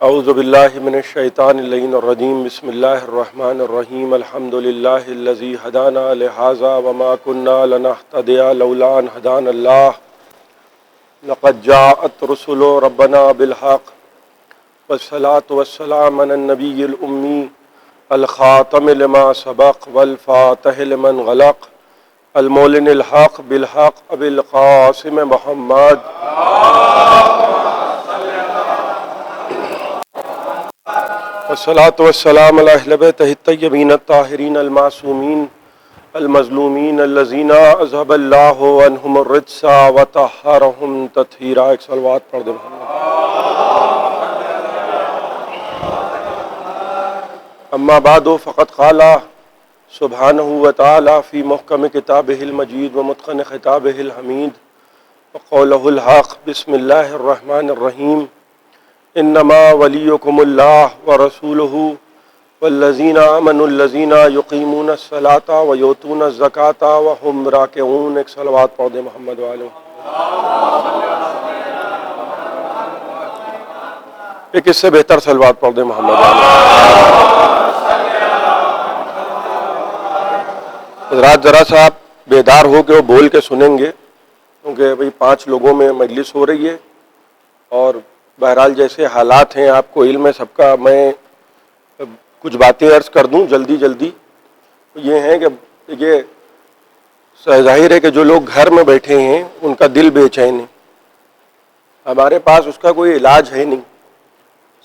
اعوذ باللہ من الشیطان اللعین الرجیم بسم اللہ الرحمن الرحیم الحمد للہ الذی ہدانا لہذا وما كنا لنہتدی لولا ان ہدانا اللہ لقد جاءت رسل ربنا بالحق والصلاة والسلام علی النبی الامی الخاتم لما سبق والفاتح لمن غلق المولن الحق بالحق ابی القاسم محمد والصلاة والسلام علی اہل بیتہ الطیبین الطاہرین المعصومین المظلومین الذین اذھب اللہ عنہم الرجس وطہرہم تطہیرا۔ ایک صلوات پڑھ دیں اما بعد فقد قال سبحانہ وتعالی فی محکم کتابہ المجید ومتقن خطابہ الحمید وقولہ الحق بسم اللہ الرحمن الرحیم انما ولیکم اللہ ورسولہ والذین آمنوا الذین یقیمون الصلاۃ ویؤتون الزکاۃ وہم راکعون۔ ایک صلوات پڑھ دیں محمد والے۔ ایک اس سے بہتر صلوات پڑھ دیں محمد والے۔ حضرات ذرا سا آپ بیدار ہو کے وہ بول کے سنیں گے، کیونکہ بھئی 5 لوگوں میں مجلس ہو رہی ہے اور بہرحال جیسے حالات ہیں آپ کو علم ہے سب کا۔ میں کچھ باتیں عرض کر دوں جلدی جلدی۔ یہ ہیں کہ یہ ظاہر ہے کہ جو لوگ گھر میں بیٹھے ہیں ان کا دل بے چین ہے، ہمارے پاس اس کا کوئی علاج ہے نہیں۔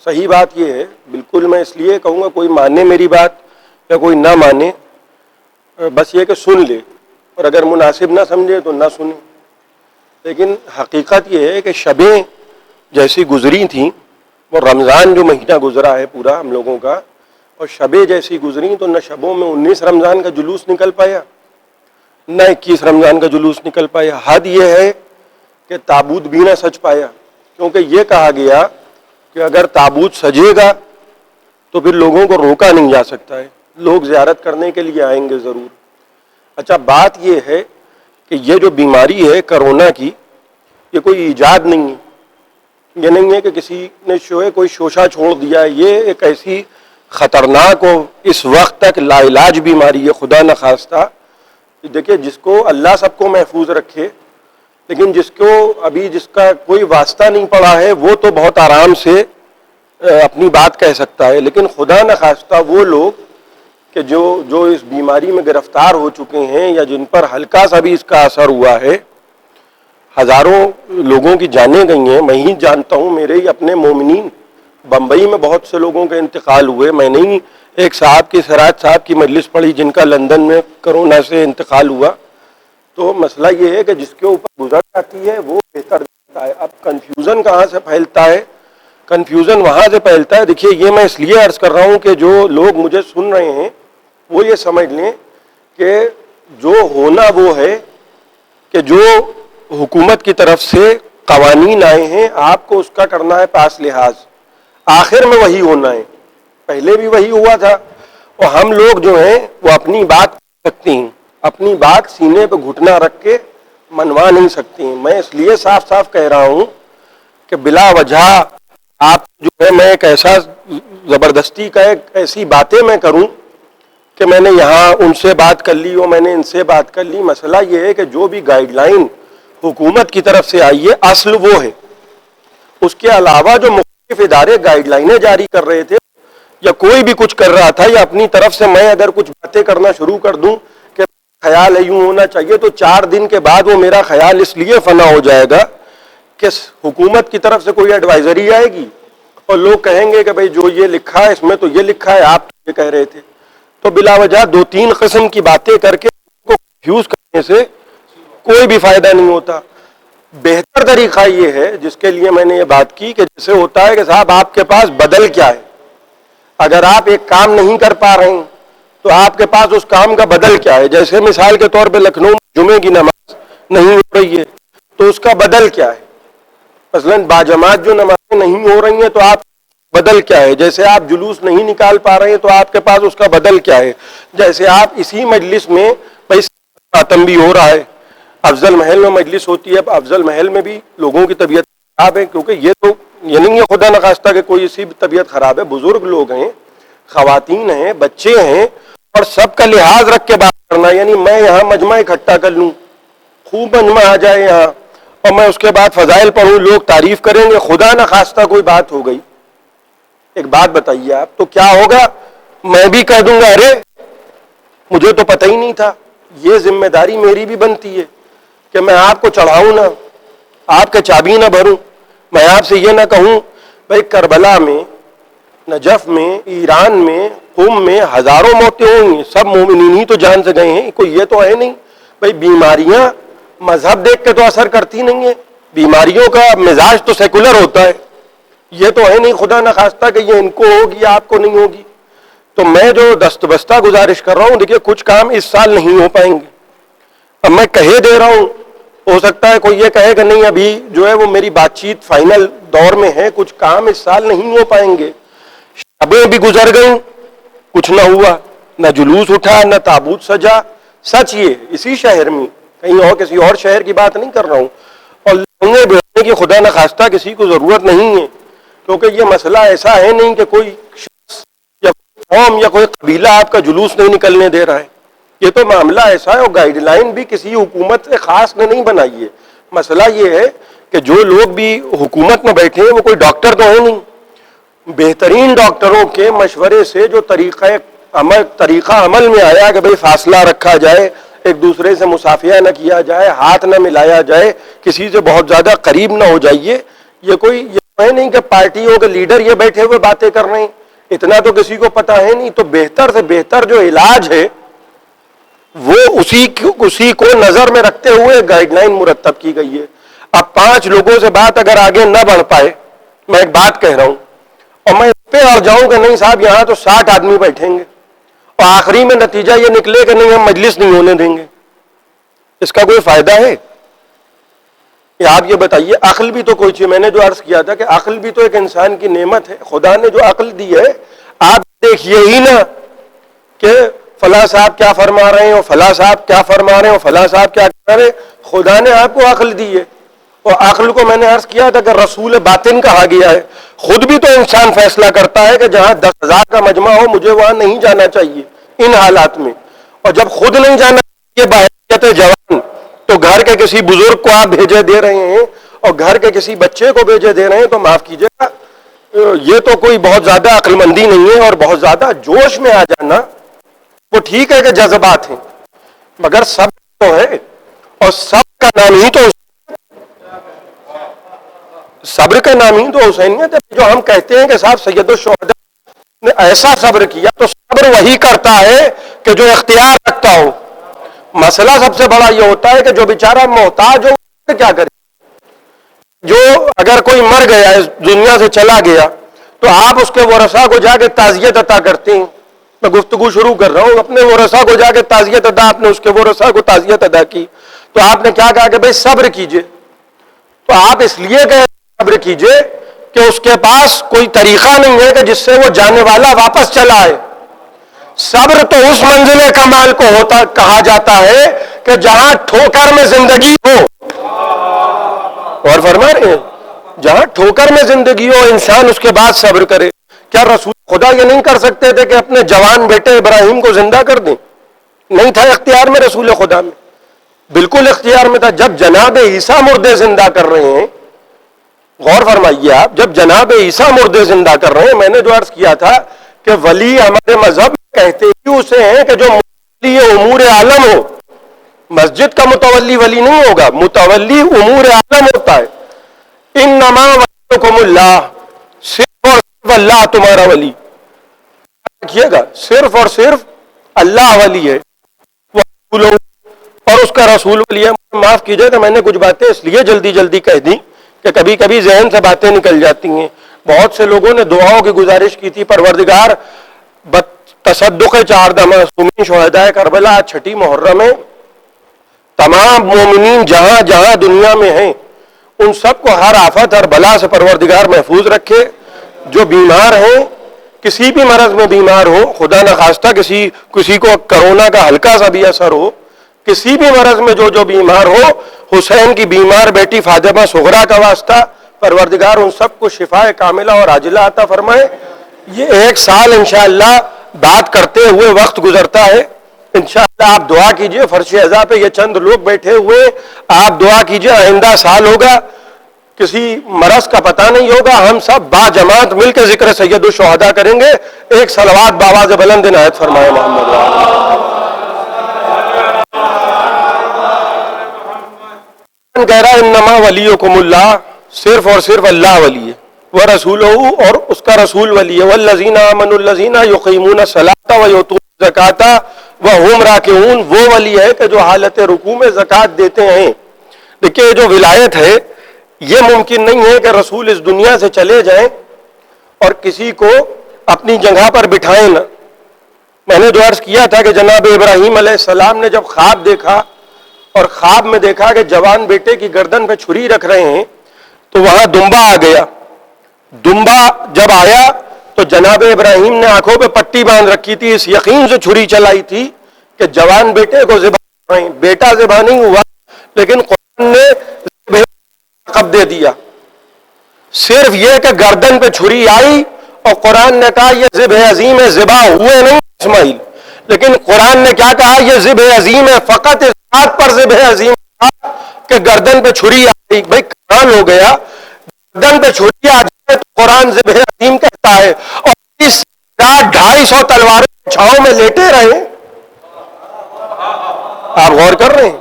صحیح بات یہ ہے، بالکل میں اس لیے کہوں گا کوئی مانے میری بات یا کوئی نہ مانے، بس یہ کہ سن لے، اور اگر مناسب نہ سمجھے تو نہ سنے۔ لیکن حقیقت یہ ہے کہ شبیں جیسی گزری تھیں، وہ رمضان جو مہینہ گزرا ہے پورا ہم لوگوں کا، اور شبیں جیسی گزری تو نہ شبوں میں 19 رمضان کا جلوس نکل پایا نہ 21 رمضان کا جلوس نکل پایا۔ حد یہ ہے کہ تابوت بھی نہ سج پایا، کیونکہ یہ کہا گیا کہ اگر تابوت سجے گا تو پھر لوگوں کو روکا نہیں جا سکتا ہے، لوگ زیارت کرنے کے لیے آئیں گے ضرور۔ اچھا بات یہ ہے کہ یہ جو بیماری ہے کرونا کی، یہ کوئی ایجاد نہیں ہے، یہ نہیں ہے کہ کسی نے کوئی شوشہ چھوڑ دیا ہے۔ یہ ایک ایسی خطرناک اور اس وقت تک لا علاج بیماری ہے، خدا نخواستہ۔ دیکھیے جس کو اللہ سب کو محفوظ رکھے، لیکن جس کا کوئی واسطہ نہیں پڑا ہے وہ تو بہت آرام سے اپنی بات کہہ سکتا ہے، لیکن خدا نخواستہ وہ لوگ کہ جو اس بیماری میں گرفتار ہو چکے ہیں یا جن پر ہلکا سا بھی اس کا اثر ہوا ہے، ہزاروں لوگوں کی جانیں گئی ہیں۔ میں ہی جانتا ہوں، میرے ہی اپنے مومنین بمبئی میں بہت سے لوگوں کے انتقال ہوئے۔ میں نے ہی ایک صاحب کی سراج صاحب کی مجلس پڑھی جن کا لندن میں کرونا سے انتقال ہوا۔ تو مسئلہ یہ ہے کہ جس کے اوپر گزر جاتی ہے وہ بہتر دیتا ہے۔ اب کنفیوژن کہاں سے پھیلتا ہے؟ کنفیوژن وہاں سے پھیلتا ہے، دیکھیے یہ میں اس لیے عرض کر رہا ہوں کہ جو لوگ مجھے سن رہے ہیں وہ یہ سمجھ لیں کہ جو ہونا وہ ہے کہ جو حکومت کی طرف سے قوانین آئے ہیں آپ کو اس کا کرنا ہے پاس لحاظ، آخر میں وہی ہونا ہے۔ پہلے بھی وہی ہوا تھا، اور ہم لوگ جو ہیں وہ اپنی بات کر سکتے ہیں، اپنی بات سینے پہ گھٹنا رکھ کے منوا نہیں سکتے ہیں۔ میں اس لیے صاف صاف کہہ رہا ہوں کہ بلا وجہ آپ جو ہے میں ایک ایسا زبردستی کا ایسی باتیں میں کروں کہ میں نے یہاں ان سے بات کر لی اور میں نے ان سے بات کر لی۔ مسئلہ یہ ہے کہ جو بھی گائیڈ لائن حکومت کی طرف سے آئی ہے اصل وہ ہے، اس کے علاوہ جو مختلف ادارے گائیڈ لائنیں جاری کر رہے تھے یا کوئی بھی کچھ کر رہا تھا یا اپنی طرف سے میں اگر کچھ باتیں کرنا شروع کر دوں کہ خیال ہے یوں ہونا چاہیے، تو 4 دن کے بعد وہ میرا خیال اس لیے فنا ہو جائے گا کہ حکومت کی طرف سے کوئی ایڈوائزری آئے گی اور لوگ کہیں گے کہ بھئی جو یہ لکھا ہے اس میں تو یہ لکھا ہے، آپ تو یہ کہہ رہے تھے۔ تو بلا وجہ 2-3 قسم کی باتیں کر کے کو کنفیوز کرنے سے کوئی بھی فائدہ نہیں ہوتا۔ بہتر طریقہ یہ ہے جس کے لیے میں نے یہ بات کی کہ جیسے ہوتا ہے کہ صاحب آپ کے پاس بدل کیا ہے، اگر آپ ایک کام نہیں کر پا رہے ہیں تو آپ کے پاس اس کام کا بدل کیا ہے۔ جیسے مثال کے طور پہ لکھنؤ میں جمعے کی نماز نہیں ہو رہی ہے تو اس کا بدل کیا ہے، مثلاً باجماعت جو نمازیں نہیں ہو رہی ہیں تو آپ بدل کیا ہے۔ جیسے آپ جلوس نہیں نکال پا رہے ہیں تو آپ کے پاس اس کا بدل کیا ہے۔ جیسے آپ اسی مجلس میں ماتم بھی ہو رہا ہے، افضل محل میں مجلس ہوتی ہے، اب افضل محل میں بھی لوگوں کی طبیعت خراب ہے، کیونکہ یہ تو یہ نہیں ہے خدا نخواستہ کہ کوئی اسی طبیعت خراب ہے، بزرگ لوگ ہیں، خواتین ہیں، بچے ہیں، اور سب کا لحاظ رکھ کے بات کرنا. یعنی میں یہاں مجمع اکٹھا کر لوں، خوب مجمع آ جائے یہاں، اور میں اس کے بعد فضائل پڑھوں، لوگ تعریف کریں گے، خدا نخواستہ کوئی بات ہو گئی. ایک بات بتائیے آپ، تو کیا ہوگا؟ میں بھی کہہ دوں گا ارے مجھے تو پتہ ہی نہیں تھا. یہ ذمہ داری میری بھی بنتی ہے کہ میں آپ کو چڑھاؤں نہ، آپ کے چابی نہ بھروں. میں آپ سے یہ نہ کہوں بھائی کربلا میں، نجف میں، ایران میں، قم میں ہزاروں موتیں ہوئی ہیں، سب مومنین ہی تو جان سے گئے ہیں. کوئی یہ تو ہے نہیں بھائی بیماریاں مذہب دیکھ کے تو اثر کرتی نہیں ہیں، بیماریوں کا مزاج تو سیکولر ہوتا ہے. یہ تو ہے نہیں خدا نخواستہ کہ یہ ان کو ہوگی یا آپ کو نہیں ہوگی. تو میں جو دستبستہ گزارش کر رہا ہوں، دیکھیے کچھ کام اس سال نہیں ہو پائیں گے. اب میں کہے دے رہا ہوں، ہو سکتا ہے کوئی یہ کہے کہ نہیں ابھی جو ہے وہ میری بات چیت فائنل دور میں ہے، کچھ کام اس سال نہیں ہو پائیں گے. شبیں بھی گزر گئیں، کچھ نہ ہوا، نہ جلوس اٹھا، نہ تابوت سجا. سچ یہ اسی شہر میں، کہیں اور کسی اور شہر کی بات نہیں کر رہا ہوں. اور لنگے بیٹھنے کی خدا نخواستہ کسی کو ضرورت نہیں ہے، کیونکہ یہ مسئلہ ایسا ہے نہیں کہ کوئی شخص یا قوم یا کوئی قبیلہ آپ کا جلوس نہیں نکلنے دے رہا ہے. یہ تو معاملہ ایسا ہے، اور گائیڈ لائن بھی کسی حکومت سے خاص نے نہیں بنائی ہے. مسئلہ یہ ہے کہ جو لوگ بھی حکومت میں بیٹھے ہیں وہ کوئی ڈاکٹر تو ہے نہیں. بہترین ڈاکٹروں کے مشورے سے جو طریقہ عمل میں آیا کہ بھئی فاصلہ رکھا جائے، ایک دوسرے سے مصافحہ نہ کیا جائے، ہاتھ نہ ملایا جائے، کسی سے بہت زیادہ قریب نہ ہو جائیے. یہ کوئی یہ ہے نہیں کہ پارٹیوں کے لیڈر یہ بیٹھے ہوئے باتیں کر رہے ہیں، اتنا تو کسی کو پتہ ہے نہیں. تو بہتر سے بہتر جو علاج ہے وہ اسی کو نظر میں رکھتے ہوئے گائیڈ لائن مرتب کی گئی ہے. اب 5 لوگوں سے بات اگر آگے نہ بڑھ پائے، میں ایک بات کہہ رہا ہوں اور میں اس پہ اڑ جاؤں کہ نہیں صاحب یہاں تو 60 آدمی بیٹھیں گے، اور آخری میں نتیجہ یہ نکلے کہ نہیں ہم مجلس نہیں ہونے دیں گے، اس کا کوئی فائدہ ہے؟ آپ یہ بتائیے. عقل بھی تو کوئی چیز، میں نے جو عرض کیا تھا کہ عقل بھی تو ایک انسان کی نعمت ہے. خدا نے جو عقل دی ہے، آپ دیکھیے ہی نا کہ فلاں صاحب کیا فرما رہے ہیں اور فلاں صاحب کیا فرما رہے ہیں اور فلاں صاحب کیا کر رہے ہیں. خدا نے آپ کو عقل دی ہے، اور عقل کو میں نے عرض کیا تھا کہ رسول باطن کہا گیا ہے. خود بھی تو انسان فیصلہ کرتا ہے کہ جہاں 10,000 کا مجمع ہو مجھے وہاں نہیں جانا چاہیے ان حالات میں. اور جب خود نہیں جانا چاہیے بحیثیت جوان، تو گھر کے کسی بزرگ کو آپ بھیجے دے رہے ہیں اور گھر کے کسی بچے کو بھیجے دے رہے ہیں، تو معاف کیجیے گا یہ تو کوئی بہت زیادہ عقل مندی نہیں ہے. اور بہت زیادہ جوش میں آ جانا وہ ٹھیک ہے کہ جذبات ہیں، مگر صبر تو ہے، اور صبر کا نام ہی تو حسینیت ہے. جو ہم کہتے ہیں کہ صاحب سید الشہداء نے ایسا صبر کیا، تو صبر وہی کرتا ہے کہ جو اختیار رکھتا ہو. مسئلہ سب سے بڑا یہ ہوتا ہے کہ جو بیچارہ محتاج ہو کیا کرے. جو اگر کوئی مر گیا، اس دنیا سے چلا گیا، تو آپ اس کے ورثاء کو جا کے تعزیت عطا کرتے ہیں. میں گفتگو شروع کر رہا ہوں، اپنے ورثاء کو جا کے تعزیت ادا، آپ نے اس کے ورثاء کو تعزیت ادا کی، تو آپ نے کیا کہا کہ بھئی صبر کیجئے. تو آپ اس لیے کہ صبر کیجئے کہ اس کے پاس کوئی طریقہ نہیں ہے کہ جس سے وہ جانے والا واپس چلا آئے. صبر تو اس منزل کمال کو ہوتا کہا جاتا ہے کہ جہاں ٹھوکر میں زندگی ہو، اور فرما رہے ہیں جہاں ٹھوکر میں زندگی ہو انسان اس کے بعد صبر کرے. کیا رسول خدا یہ نہیں کر سکتے تھے کہ اپنے جوان بیٹے ابراہیم کو زندہ کر دیں؟ نہیں تھا اختیار میں رسول خدا میں؟ بالکل اختیار میں تھا. جب جناب عیسیٰ مردے زندہ کر رہے ہیں، غور فرمائیے آپ، جب جناب عیسیٰ مردے زندہ کر رہے ہیں، میں نے جو عرض کیا تھا کہ ولی ہمارے مذہب کہتے ہی اسے ہیں کہ جو متولی امور عالم ہو. مسجد کا متولی ولی نہیں ہوگا، متولی امور عالم ہوتا ہے. انما ولیکم اللہ، صرف اور صرف اللہ تمہارا ولی. رکھیے گا، صرف اور صرف اللہ ولی ہے، اور اس کا رسول ولی ہے. معاف کیجئے کہ میں نے کچھ باتیں اس لیے جلدی کہہ دی کہ کبھی کبھی ذہن سے باتیں نکل جاتی ہیں. بہت سے لوگوں نے دعاؤں کی گزارش کی تھی، پروردگار تصدق 4 معصومین شہدائے کربلا 6 محرم میں تمام مومنین جہاں جہاں دنیا میں ہیں ان سب کو ہر آفت ہر بلا سے پروردگار محفوظ رکھے. جو بیمار ہیں، کسی بھی مرض میں بیمار ہو، خدا نخواستہ کسی کو کرونا کا ہلکا سا بھی اثر ہو، کسی بھی مرض میں جو بیمار ہو، حسین کی بیمار بیٹی فاطمہ صغرا کا واسطہ پروردگار ان سب کو شفا کاملہ اور عاجلہ عطا فرمائے۔ یہ 1 سال انشاءاللہ بات کرتے ہوئے وقت گزرتا ہے، انشاءاللہ آپ دعا کیجئے، فرش اعضاء پہ یہ چند لوگ بیٹھے ہوئے، آپ دعا کیجئے، آئندہ سال ہوگا، کسی مرض کا پتہ نہیں ہوگا، ہم سب با جماعت مل کے ذکر سید الشہداء کریں گے۔ ایک صلوات بآواز بلند عنایت فرمائے محمد کہہ رہا ہے انما ولیکم اللہ، صرف اور صرف اللہ ولی ہے، ورسولہ، اور اس کا رسول ولی ہے، والذین آمنوا الذین یقیمون الصلاۃ ویؤتون الزکاۃ وہم راکعون، وہ ولی ہے کہ جو حالت رکوع میں زکوٰۃ دیتے ہیں۔ دیکھیے جو ولایت ہے یہ ممکن نہیں ہے کہ رسول اس دنیا سے چلے جائیں اور کسی کو اپنی جگہ پر بٹھائیں نہ۔ میں نے جو عرض کیا تھا کہ جناب ابراہیم علیہ السلام نے جب خواب دیکھا اور خواب میں دیکھا کہ جوان بیٹے کی گردن پہ چھری رکھ رہے ہیں تو وہاں دمبا آ گیا۔ دمبا جب آیا تو جناب ابراہیم نے آنکھوں پہ پٹی باندھ رکھی تھی، اس یقین سے چھری چلائی تھی کہ جوان بیٹے کو ذبح کریں۔ بیٹا ذبح نہیں ہوا لیکن قرآن نے لقب دے دیا، صرف یہ کہ گردن پہ چھری آئی اور قرآن نے کہا یہ ذبح عظیم ہے، ذبح ہوئے نہیں اسماعیل، لیکن قرآن نے کیا کہا یہ ذبح عظیم ہے، فقط اس بات پر ذبح عظیم تھا کہ گردن پہ چھری آئی۔ بھائی کمال ہو گیا، گردن پہ چھری آ جائے تو قرآن ذبح عظیم کہتا ہے، اور اس 250 تلواریں چھاؤں میں لیٹے رہے۔ آپ غور کر رہے ہیں؟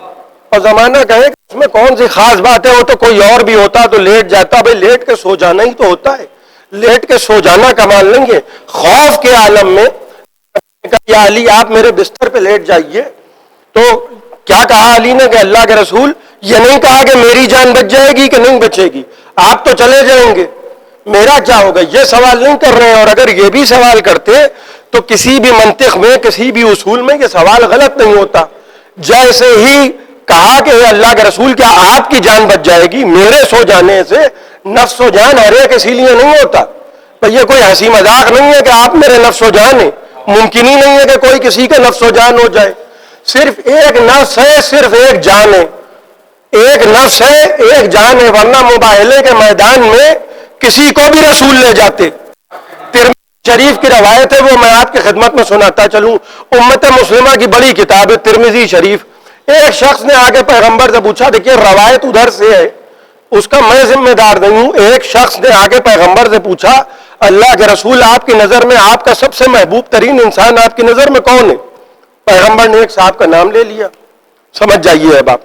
اور زمانہ کہے کہ اس میں کون سی خاص بات ہے، وہ تو کوئی اور بھی ہوتا تو لیٹ جاتا۔ بھائی لیٹ کے سو جانا ہی تو ہوتا ہے، لیٹ کے سو جانا کمال نہیں ہے۔ خوف کے عالم میں یا علی آپ میرے بستر پہ لیٹ جائیے، تو کیا کہا علی نے کہ اللہ کے رسول یہ نہیں کہا کہ میری جان بچ جائے گی کہ نہیں بچے گی، آپ تو چلے جائیں گے، میرا کیا ہوگا؟ یہ سوال نہیں کر رہے ہیں۔ اور اگر یہ بھی سوال کرتے تو کسی بھی منطق میں کسی بھی اصول میں یہ سوال غلط نہیں ہوتا۔ جیسے ہی کہا کہ اللہ کے رسول کیا آپ کی جان بچ جائے گی، میرے سو جانے سے نفس و جان ہر ایک اسی لیے نہیں ہوتا۔ یہ کوئی ہنسی مذاق نہیں ہے کہ آپ میرے نفس و جان ہیں، ممکن ہی نہیں ہے کہ کوئی کسی کے نفس و جان ہو جائے۔ صرف ایک نفس ہے، صرف ایک جان ہے، ایک نفس ہے، ایک جان ہے، ورنہ مباہلے کے میدان میں کسی کو بھی رسول لے جاتے۔ ترمذی شریف کی روایت ہے، وہ میں آپ کی خدمت میں سناتا چلوں۔ امت مسلمہ کی بڑی کتاب ہے ترمذی شریف۔ ایک شخص نے آگے پیغمبر سے پوچھا، دیکھیے روایت ادھر سے ہے، اس کا میں ذمہ دار نہیں ہوں۔ ایک شخص نے آگے پیغمبر سے پوچھا، اللہ کے رسول آپ کی نظر میں آپ کا سب سے محبوب ترین انسان آپ کی نظر میں کون ہے؟ پیغمبر نے ایک صاحب کا نام لے لیا، سمجھ جائیے اب آپ۔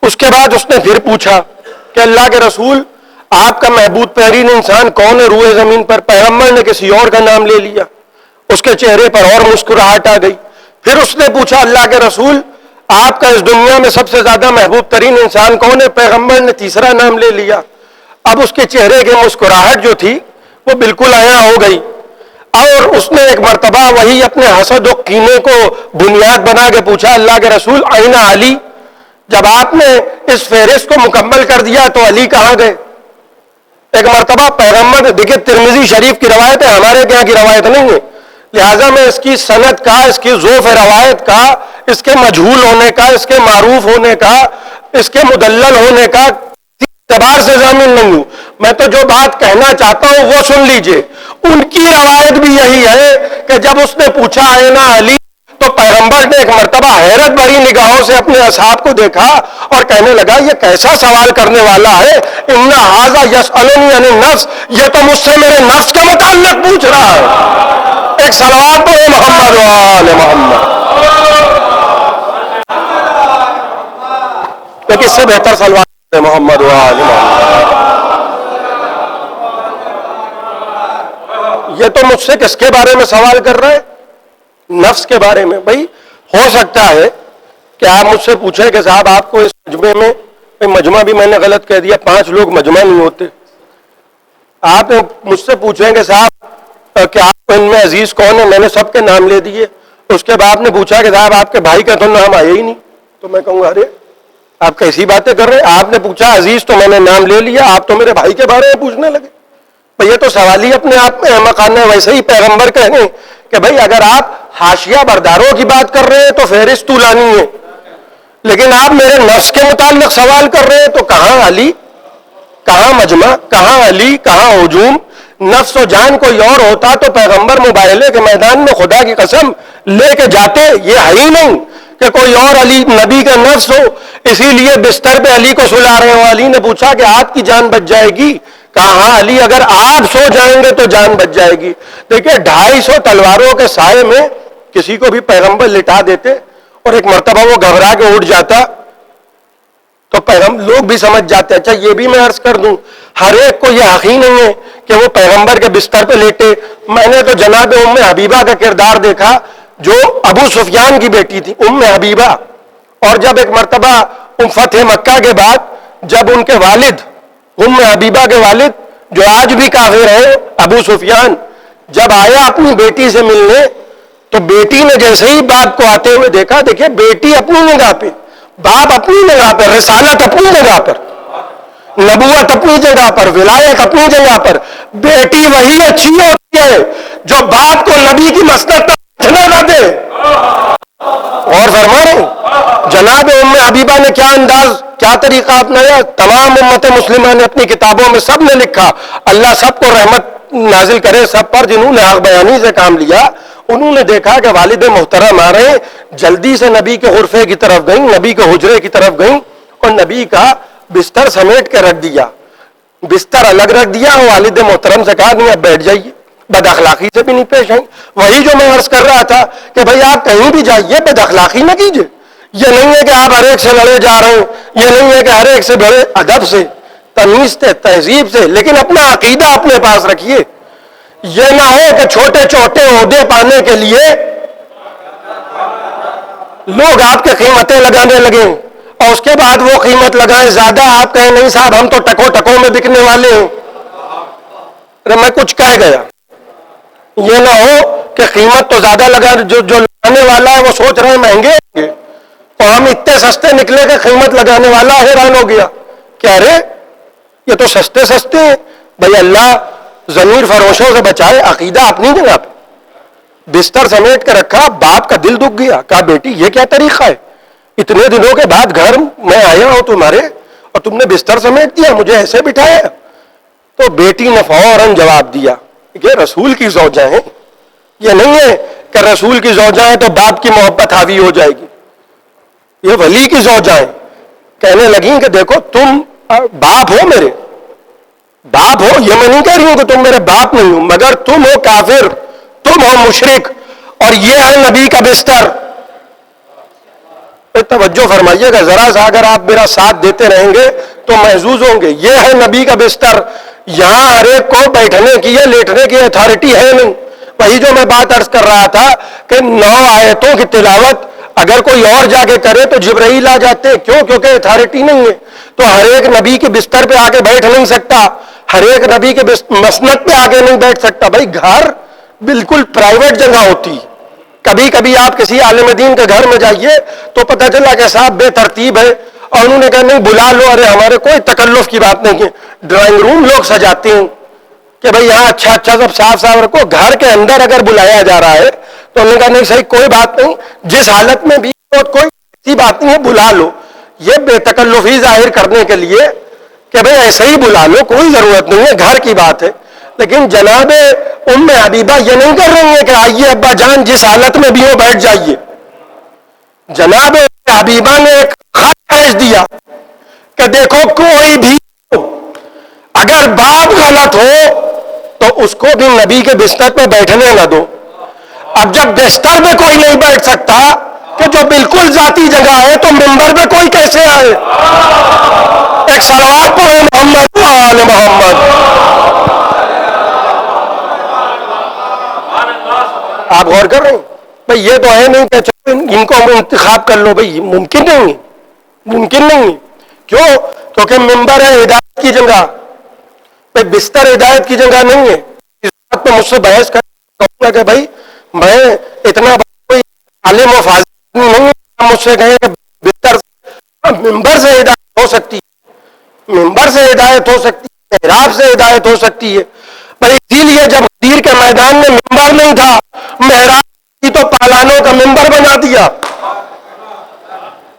اس کے بعد اس نے پھر پوچھا کہ اللہ کے رسول آپ کا محبوب ترین انسان کون ہے روئے زمین پر؟ پیغمبر نے کسی اور کا نام لے لیا، اس کے چہرے پر اور مسکراہٹ آ گئی۔ پھر اس نے پوچھا اللہ کے رسول آپ کا اس دنیا میں سب سے زیادہ محبوب ترین انسان کون ہے؟ پیغمبر نے تیسرا نام لے لیا۔ اب اس کے چہرے کی مسکراہٹ جو تھی وہ بالکل عیاں ہو گئی، اور اس نے ایک مرتبہ وہی اپنے حسد و کینے کو بنیاد بنا کے پوچھا اللہ کے رسول آئینہ علی؟ جب آپ نے اس فہرست کو مکمل کر دیا تو علی کہاں گئے؟ ایک مرتبہ پیغمبر، دیکھیے ترمذی شریف کی روایت ہے، ہمارے یہاں کی روایت نہیں ہے، لہٰذا میں اس کی سند کا، اس کی ضعف روایت کا، اس کے مجہول ہونے کا، اس کے معروف ہونے کا، اس کے مدلل ہونے کا اعتبار سے ضامن نہیں ہوں۔ میں تو جو بات کہنا چاہتا ہوں وہ سن لیجئے۔ ان کی روایت بھی یہی ہے کہ جب اس نے پوچھا آئینہ علی تو پیغمبر نے ایک مرتبہ حیرت بھری نگاہوں سے اپنے اصحاب کو دیکھا اور کہنے لگا یہ کیسا سوال کرنے والا ہے، ان ھذا یسألنی عن النفس، یہ تو مجھ سے میرے نفس کے متعلق پوچھ رہا ہے۔ ایک صلوات پڑھو محمد و آل محمد۔ لیکن اس سے بہتر صلوات محمد و آل محمد۔ یہ تو مجھ سے کس کے بارے میں سوال کر رہے ہیں؟ نفس کے بارے میں۔ بھائی ہو سکتا ہے کہ آپ مجھ سے پوچھیں کہ صاحب آپ کو اس مجمع میں، مجمع بھی میں نے غلط کہہ دیا، 5 لوگ مجمع نہیں ہوتے۔ آپ مجھ سے پوچھیں کہ صاحب کہ آپ کو ان میں عزیز کون ہے، میں نے سب کے نام لے دیے، اس کے بعد نے پوچھا کہ صاحب آپ کے بھائی کا تو نام آیا ہی نہیں، تو میں کہوں گا ارے آپ کیسی باتیں کر رہے ہیں؟ آپ نے پوچھا عزیز تو میں نے نام لے لیا، آپ تو میرے بھائی کے بارے میں پوچھنے لگے۔ بھئی یہ تو سوال ہی اپنے آپ میں احمقانہ ہے۔ ویسے ہی پیغمبر کہیں کہ بھئی اگر آپ حاشیہ برداروں کی بات کر رہے ہیں تو فہرست طولانی ہے، لیکن آپ میرے نفس کے متعلق سوال کر رہے ہیں تو کہاں علی؟ کہاں مجمع، کہاں علی، کہاں ہجوم؟ نفس و جان کوئی اور ہوتا تو پیغمبر مباہلے کے میدان میں خدا کی قسم لے کے جاتے. یہ ہے ہی نہیں کہ کوئی اور علی نبی کا نفس ہو. اسی لیے بستر پہ علی کو سلا رہے ہو. علی نے پوچھا کہ آپ کی جان بچ جائے گی؟ کہا ہاں علی، اگر آپ سو جائیں گے تو جان بچ جائے گی. دیکھیں 250 تلواروں کے سائے میں کسی کو بھی پیغمبر لٹا دیتے اور ایک مرتبہ وہ گھبرا کے اٹھ جاتا تو لوگ بھی سمجھ جاتے. اچھا یہ بھی میں عرض کر دوں، ہر ایک کو یہ حق ہی نہیں ہے کہ وہ پیغمبر کے بستر پہ لیٹے. میں نے تو جناب ام حبیبہ کا کردار دیکھا جو ابو سفیان کی بیٹی تھی، ام حبیبہ. اور جب ایک مرتبہ فتح مکہ کے بعد جب ان کے والد، ام حبیبہ کے والد جو آج بھی کافر ہیں ابو سفیان، جب آیا اپنی بیٹی سے ملنے تو بیٹی نے جیسے ہی باپ کو آتے ہوئے دیکھا، دیکھیں بیٹی اپنی نگاہ پہ، باپ اپنی جگہ پر، رسالت اپنی جگہ پر، نبوت اپنی جگہ پر، ولایت اپنی جگہ پر، بیٹی وہی اچھی ہوتی ہے جو باپ کو نبی کی مسند تک نہ دے. اور فرما رہے ہیں جناب ام حبیبہ نے کیا انداز، کیا طریقہ اپنایا. تمام امت مسلمہ نے اپنی کتابوں میں سب نے لکھا، اللہ سب کو رحمت نازل کرے سب پر، جنہوں نے حق بیانی سے کام لیا. انہوں نے دیکھا کہ والد محترم آ رہے ہیں، جلدی سے نبی کے غرفے کی طرف گئیں، نبی کے حجرے کی طرف گئیں اور نبی کا بستر سمیٹ کے رکھ دیا، بستر الگ رکھ دیا. اور والد محترم سے کہا نہیں اب بیٹھ جائیے. بد اخلاقی سے بھی نہیں پیش آئیں. وہی جو میں عرض کر رہا تھا کہ بھئی آپ کہیں بھی جائیے بد اخلاقی نہ کیجیے. یہ نہیں ہے کہ آپ ہر ایک سے لڑے جا رہے ہیں، یہ نہیں ہے کہ ہر ایک سے بڑے ادب سے، تمیز سے، تہذیب سے، لیکن اپنا عقیدہ اپنے پاس رکھیے. یہ نہ ہو کہ چھوٹے چھوٹے عہدے پانے کے لیے لوگ آپ کے قیمتیں لگانے لگیں اور اس کے بعد وہ قیمت لگائیں زیادہ، آپ کہیں نہیں صاحب ہم تو ٹکوں ٹکوں میں بکنے والے ہیں. ارے میں کچھ کہہ گیا. یہ نہ ہو کہ قیمت تو زیادہ لگا، جو لگانے والا ہے وہ سوچ رہے ہیں مہنگے ہوں گے اور ہم اتنے سستے نکلے کہ قیمت لگانے والا حیران ہو گیا کہ ارے یہ تو سستے سستے ہیں. بھئی اللہ ضمیر فروشوں سے بچائے. عقیدہ اپنی جگہ پہ، بستر سمیٹ کے رکھا. باپ کا دل دکھ گیا، کہا بیٹی یہ کیا طریقہ ہے، اتنے دنوں کے بعد گھر میں آیا ہوں تمہارے اور تم نے بستر سمیٹ دیا، مجھے ایسے بٹھایا. تو بیٹی نے فوراً جواب دیا کہ رسول کی زوجہ ہیں، یہ نہیں ہے کہ رسول کی زوجہ ہیں تو باپ کی محبت حاوی ہو جائے گی، یہ ولی کی زوجہ ہیں. کہنے لگیں کہ دیکھو تم باپ ہو، میرے باپ ہو، یہ میں نہیں کہہ رہی ہوں کہ تم میرے باپ نہیں ہو، مگر تم ہو کافر، تم ہو مشرک اور یہ ہے نبی کا بستر. توجہ فرمائیے گا ذرا سا، اگر آپ میرا ساتھ دیتے رہیں گے تو محظوظ ہوں گے. یہ ہے نبی کا بستر. یہاں ہر ایک کو بیٹھنے کی یا لیٹنے کی اتھارٹی ہے نہیں. وہی جو میں بات عرض کر رہا تھا کہ 9 آیتوں کی تلاوت اگر کوئی اور جا کے کرے تو جبرائیل آ جاتے. کیوں؟ کیونکہ اتھارٹی نہیں ہے. تو ہر ایک نبی کے بستر پہ آ کے بیٹھ نہیں سکتا، ہر ایک نبی کے مسند پہ آ کے نہیں بیٹھ سکتا. بھائی گھر بالکل پرائیویٹ جگہ ہوتی. کبھی کبھی آپ کسی عالم دین کے گھر میں جائیے تو پتہ چلا کہ صاحب بے ترتیب ہے اور انہوں نے کہا نہیں بلا لو. ارے ہمارے کوئی تکلف کی بات نہیں ہے. ڈرائنگ روم لوگ سجاتے ہیں کہ بھئی یہاں اچھا سب صاف صاف رکھو. گھر کے اندر اگر بلایا جا رہا ہے تو انہوں نے کہا نہیں صحیح کوئی بات نہیں، جس حالت میں بھی کوئی ایسی بات نہیں ہے بلا لو. یہ بے تکلفی ظاہر کرنے کے لیے کہ بھئی ایسے ہی بلا لو، کوئی ضرورت نہیں ہے، گھر کی بات ہے. لیکن جناب ام حبیبہ یہ نہیں کر رہی ہیں کہ آئیے ابا جان جس حالت میں بھی ہو بیٹھ جائیے. جناب حبیبہ نے ایک خط بھیج دیا کہ دیکھو کوئی بھی اگر باپ غلط ہو تو اس کو بھی نبی کے بستر پہ بیٹھنے نہ دو. اب جب بستر پہ کوئی نہیں بیٹھ سکتا کہ جو بالکل ذاتی جگہ ہے تو منبر پہ کوئی کیسے آئے؟ ایک صلوات پڑھو محمد آل محمد. آپ غور کر رہے ہیں؟ بھئی یہ تو ہے نہیں کہ ان کو انتخاب کر لو. بھئی ممکن نہیں ہے، ممکن نہیں ہے. کیوں؟ کیونکہ منبر ہے ہدایت کی جگہ، بھئی بستر ہدایت کی جگہ نہیں ہے. اس بات پہ مجھ سے بحث کروں گا کہ بھئی میں اتنا کوئی عالم و فاضل نہیں ہوں، مجھ سے کہیں کہ بستر منبر سے ہدایت ہو سکتی ہے، منبر سے ہدایت ہو سکتی ہے، محراب سے ہدایت ہو سکتی ہے. بھئی اسی لیے جب تیر کے میدان میں منبر نہیں تھا، محراب کی تو پالانوں کا منبر بنا دیا.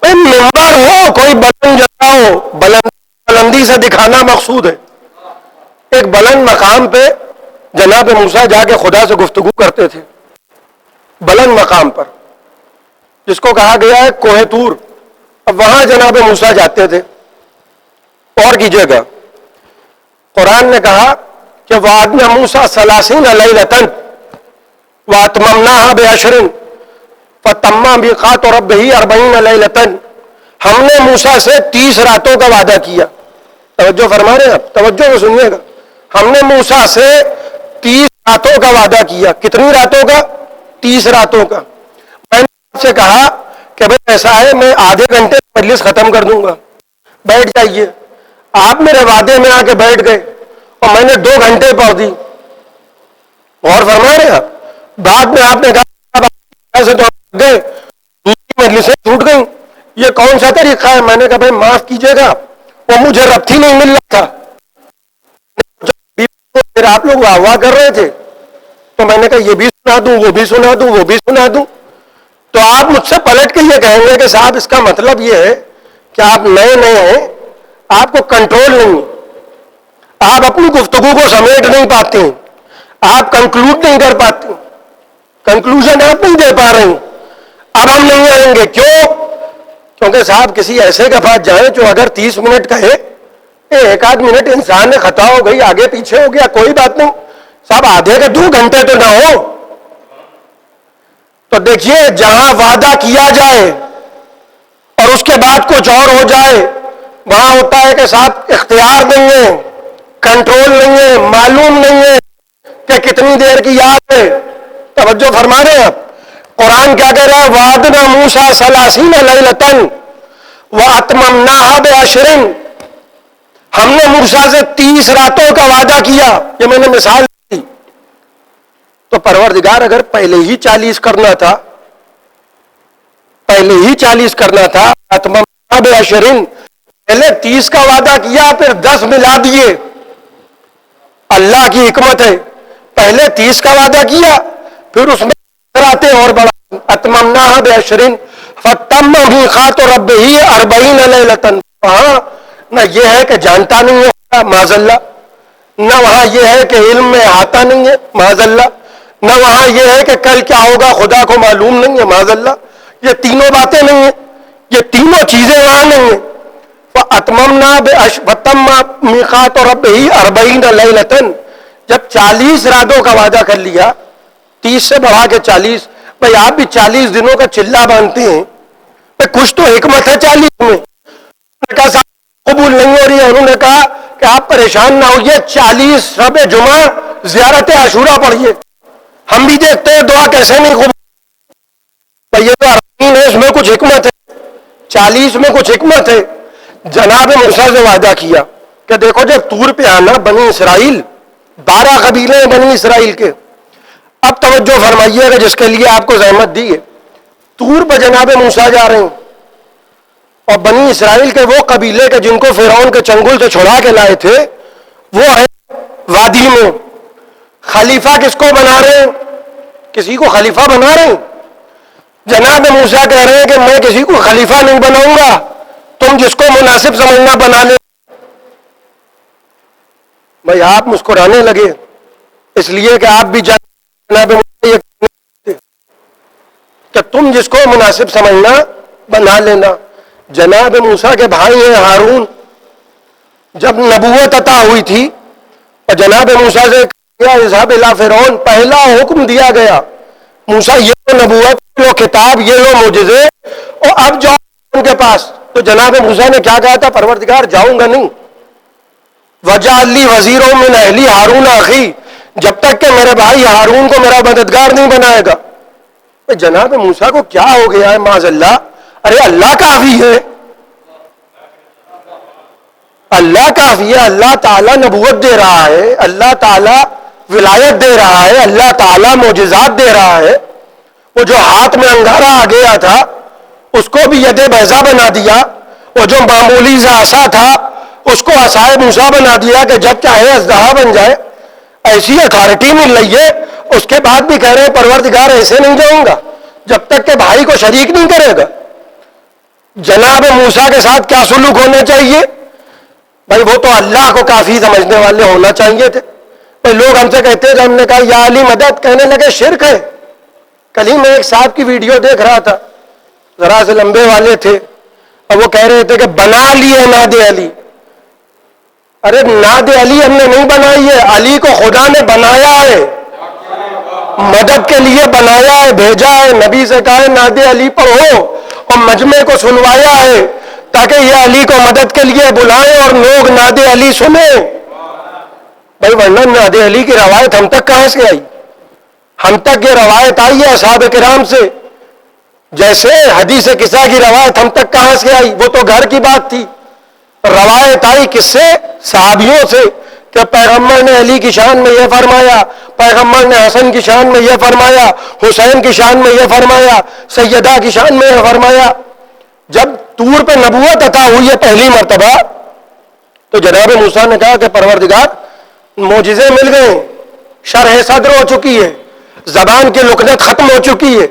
بھئی منبر ہو، کوئی بلند جگہ ہو، بلند بلندی سے دکھانا مقصود ہے. ایک بلند مقام پہ جناب موسیٰ جا کے خدا سے گفتگو کرتے تھے، بلند مقام پر جس کو کہا گیا ہے کوہ طور. اب وہاں جناب موسیٰ جاتے تھے. اور کیجیے گا، قرآن نے کہا کہ وعدنا موسیٰ 30 لیلۃ واتممناها ب10 فتم میقات ربہ 40 لیلۃ. ہم نے موسیٰ سے 30 راتوں کا وعدہ کیا. توجہ فرما رہے ہیں آپ، توجہ سے سنیے گا. ہم نے موسیٰ سے 30 راتوں کا وعدہ کیا. کتنی راتوں کا؟ 30 راتوں کا. میں نے آپ سے کہا کہ بھائی ایسا ہے میں آدھے گھنٹے مجلس ختم کر دوں گا، بیٹھ جائیے. آپ میرے وعدے میں آ کے بیٹھ گئے اور میں نے 2 گھنٹے پڑھ دی. غور فرما رہے ہیں آپ. بعد میں آپ نے کہا ایسے تو گئے، دوسری مجلسیں چھوٹ گئیں، یہ کون سا طریقہ ہے؟ میں نے کہا بھائی معاف کیجیے گا، وہ مجھے ربط ہی نہیں مل رہا تھا. پھر آپ لوگ واہ کر رہے تھے تو میں نے کہا یہ بھی سنا دوں، وہ بھی سنا دوں، وہ بھی سنا دوں. تو آپ مجھ سے پلٹ کے یہ کہیں گے کہ صاحب اس کا مطلب یہ ہے کہ آپ نئے ہیں، آپ کو کنٹرول نہیں، آپ اپنی گفتگو کو سمیٹ نہیں پاتے ہیں، آپ کنکلوڈ نہیں کر پاتے، کنکلوژن آپ نہیں دے پا رہے ہیں. اب ہم نہیں آئیں گے. کیوں؟ کیونکہ صاحب کسی ایسے کے پاس جائیں جو اگر 30 منٹ کہے، 1 منٹ انسان نے خطا ہو گئی، آگے پیچھے ہو گیا، کوئی بات نہیں صاحب، آدھے کے 2 گھنٹے تو نہ ہو. تو دیکھیے جہاں وعدہ کیا جائے اور اس کے بعد کچھ اور ہو جائے، وہاں ہوتا ہے کہ صاحب اختیار نہیں ہے، کنٹرول نہیں ہے، معلوم نہیں ہے کہ کتنی دیر کی یاد ہے. توجہ فرما رہے ہیں آپ. قرآن کیا کہہ رہا ہے؟ وعدنا موسیٰ 30 لیلۃ واتممناها ب10. ہم نے موسیٰ سے 30 راتوں کا وعدہ کیا. یہ میں نے مثال دی. تو پروردگار اگر پہلے ہی 40 کرنا تھا، اتممناها ب10، پہلے 30 کا وعدہ کیا پھر 10 ملا دیے. اللہ کی حکمت ہے، پہلے 30 کا وعدہ کیا پھر اس میں آتے اور بڑا. اتممناها ب10 فتم میقات ربہ 40 لیلۃ. وہاں نہ یہ ہے کہ جانتا نہیں ہے معاذ اللہ، نہ وہاں یہ ہے کہ علم میں آتا نہیں ہے معاذ اللہ، نہ وہاں یہ ہے کہ کل کیا ہوگا خدا کو معلوم نہیں ہے معاذ اللہ. یہ تینوں باتیں نہیں ہیں، یہ تینوں چیزیں وہاں نہیں ہیں. فتم میقات ربہ 40 لیلۃ. جب 40 راتوں کا وعدہ کر لیا، 30 سے بڑھا کے 40. بھائی آپ بھی 40 دنوں کا چلہ باندھتے ہیں، بھائی کچھ تو حکمت ہے 40 میں. قبول نہیں ہو رہی ہے. انہوں نے کہا کہ آپ پریشان نہ ہوئیے، 40 شب جمعہ زیارت عاشورہ پڑھیے. ہم بھی دیکھتے ہیں دعا کیسے نہیں قبول. بھائی یہ تو ارکان ہے، اس میں کچھ حکمت ہے، 40 میں کچھ حکمت ہے. جناب موسیٰ سے وعدہ کیا کہ دیکھو جب طور پہ آنا، بنی اسرائیل 12 قبیلے ہیں بنی اسرائیل کے. اب توجہ فرمائیے گا جس کے لیے آپ کو زحمت دی ہے. طور پہ جناب موسیٰ جا رہے ہیں اور بنی اسرائیل کے وہ قبیلے کے جن کو فرعون کے چنگل سے چھڑا کے لائے تھے وہ ہیں وادی میں. خلیفہ کس کو بنا رہے ہیں؟ کسی کو خلیفہ بنا رہے ہیں. جناب موسیٰ کہہ رہے ہیں کہ میں کسی کو خلیفہ نہیں بناؤں گا، تم جس کو مناسب سمجھنا بنا لے. بھائی آپ مسکرانے لگے اس لیے کہ آپ بھی جناب موسیٰ کہ تم جس کو مناسب سمجھنا بنا لینا. جناب موسیٰ کے بھائی ہیں ہارون. جب نبوت عطا ہوئی تھی اور جناب موسیٰ سے اذهب الی فرعون، پہلا حکم دیا گیا موسیٰ یہ لو نبوت، یہ لو کتاب، یہ لو معجزے، اور اب جاؤ ان کے پاس. تو جناب موسیٰ نے کیا کہا تھا؟ پروردگار جاؤں گا نہیں. وَاجْعَلْ لِي وَزِيرًا مِنْ أَهْلِي هَارُونَ أَخِي، جب تک کہ میرے بھائی ہارون کو میرا مددگار نہیں بنائے گا. جناب موسیٰ کو کیا ہو گیا ہے معاذ اللہ؟ ارے اللہ کافی ہے، اللہ کافی ہے. اللہ تعالیٰ نبوت دے رہا ہے، اللہ تعالیٰ ولایت دے رہا ہے، اللہ تعالیٰ معجزات دے رہا ہے. وہ جو ہاتھ میں انگارہ آ گیا تھا اس کو بھی ید بیضا بنا دیا. وہ جو معمولی سا عصا تھا اس کو عصائے موسیٰ بنا دیا کہ جب چاہے اژدہا بن جائے. ایسی اتھارٹی مل رہی ہے. اس کے بعد بھی کہہ رہے ہیں پروردگار ایسے نہیں جاؤں گا جب تک کہ بھائی کو شریک نہیں کرے گا. جناب موسیٰ کے ساتھ کیا سلوک ہونا چاہیے؟ بھائی وہ تو اللہ کو کافی سمجھنے والے ہونا چاہیے تھے. بھائی لوگ ہم سے کہتے ہیں جب ہم نے کہا یا علی مدد, کہنے لگے شرک ہے. کل ہی میں ایک صاحب کی ویڈیو دیکھ رہا تھا, ذرا سے لمبے والے تھے, اور وہ کہہ رہے تھے کہ بنا لیے ناد علی. ارے ناد علی ہم نے نہیں بنائی ہے, علی کو خدا نے بنایا ہے, مدد کے لیے بنایا ہے, بھیجا ہے. نبی سے کہا ہے ناد علی پڑھو, اور مجمع کو سنوایا ہے تاکہ یہ علی کو مدد کے لیے بلائیں اور لوگ ناد علی سنیں. بھائی ورنہ ناد علی کی روایت ہم تک کہاں سے آئی؟ ہم تک یہ روایت آئی ہے اصحاب کرام سے, جیسے حدیث قصہ کی روایت ہم تک کہاں سے آئی؟ وہ تو گھر کی بات تھی. روایت آئی کس سے؟ صحابیوں سے, کہ پیغمبر نے علی کی شان میں یہ فرمایا, پیغمبر نے حسن کی شان میں یہ فرمایا, حسین کی شان میں یہ فرمایا, سیدہ کی شان میں یہ فرمایا. جب طور پہ نبوت عطا ہوئی ہے پہلی مرتبہ, تو جناب موسیٰ نے کہا کہ پروردگار معجزے مل گئے, شرح صدر ہو چکی ہے, زبان کی لکنت ختم ہو چکی ہے.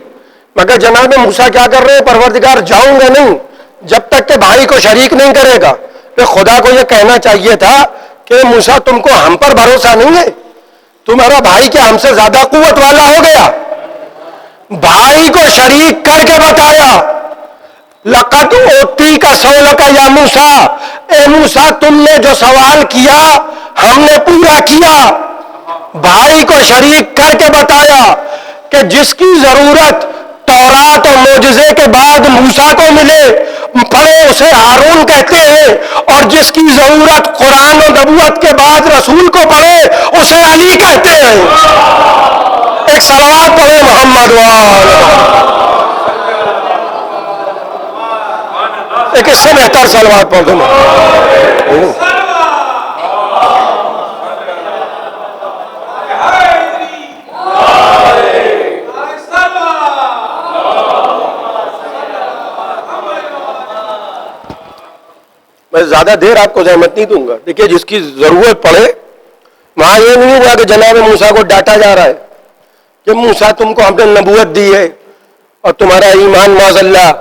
مگر جناب موسیٰ کیا کر رہے ہیں؟ پروردگار جاؤں گا نہیں جب تک کہ بھائی کو شریک نہیں کرے گا. کہ خدا کو یہ کہنا چاہیے تھا کہ موسیٰ تم کو ہم پر بھروسہ نہیں ہے, تمہارا بھائی کیا ہم سے زیادہ قوت والا ہو گیا؟ بھائی کو شریک کر کے بتایا, لقد اوتی کا سولک یا موسیٰ, اے موسیٰ تم نے جو سوال کیا ہم نے پورا کیا. بھائی کو شریک کر کے بتایا کہ جس کی ضرورت تورات اور معجزے کے بعد موسیٰ کو ملے پڑھے اسے ہارون کہتے ہیں, اور جس کی ضرورت قرآن و نبوت کے بعد رسول کو پڑھے اسے علی کہتے ہیں. ایک صلوات پڑھے محمد ایک اس سے بہتر صلوات پڑھ دوں. میں زیادہ دیر آپ کو زحمت نہیں دوں گا. دیکھیے جس کی ضرورت پڑے, وہاں یہ نہیں ہوا کہ جناب موسیٰ کو ڈانٹا جا رہا ہے کہ موسیٰ تم کو ہم نے نبوت دی ہے اور تمہارا ایمان معاذ اللہ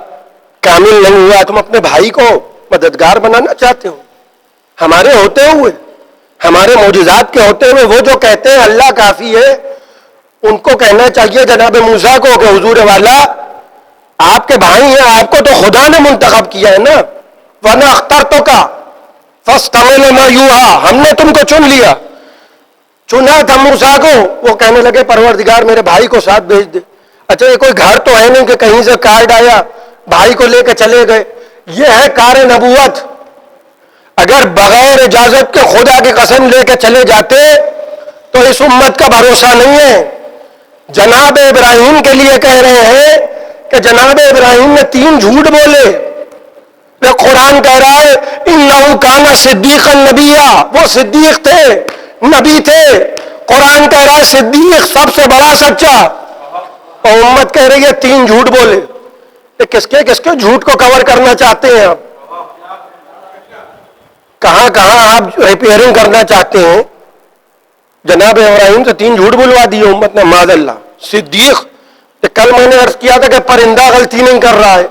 کامل نہیں ہوا, تم اپنے بھائی کو مددگار بنانا چاہتے ہو. ہمارے ہوتے ہوئے, ہمارے معجزات کے ہوتے ہوئے وہ جو کہتے ہیں اللہ کافی ہے, ان کو کہنا چاہیے جناب موسیٰ کو کہ حضور والا آپ کے بھائی ہیں, آپ کو تو خدا نے منتخب کیا ہے نا, ورنہ اخترتو کا فاستعمل ما یوحا, ہم نے تم کو چن لیا, چنا تھا موسیٰ کو. وہ کہنے لگے پروردگار میرے بھائی کو ساتھ بھیج دے. اچھا یہ کوئی گھر تو ہے نہیں کہ کہیں سے کارڈ آیا بھائی کو لے کے چلے گئے, یہ ہے کار نبوت. اگر بغیر اجازت کے خدا کی قسم لے کے چلے جاتے تو اس امت کا بھروسہ نہیں ہے. جناب ابراہیم کے لیے کہہ رہے ہیں کہ جناب ابراہیم نے 3 جھوٹ بولے. قرآن کہہ رہا ہے انہو کان صدیقا نبیا, وہ صدیق تھے, نبی تھے. قرآن کہہ رہا ہے صدیق سب سے بڑا سچا, اور امت کہہ رہی ہے 3 جھوٹ بولے. کس کے جھوٹ کو کور کرنا چاہتے ہیں آپ؟ کہاں آپ ریپیئرنگ کرنا چاہتے ہیں؟ جناب ابراہیم سے 3 جھوٹ بلوا دیے امت نے معاذ اللہ. صدیق, کل میں نے عرض کیا تھا کہ پرندہ غلطی نہیں کر رہا ہے,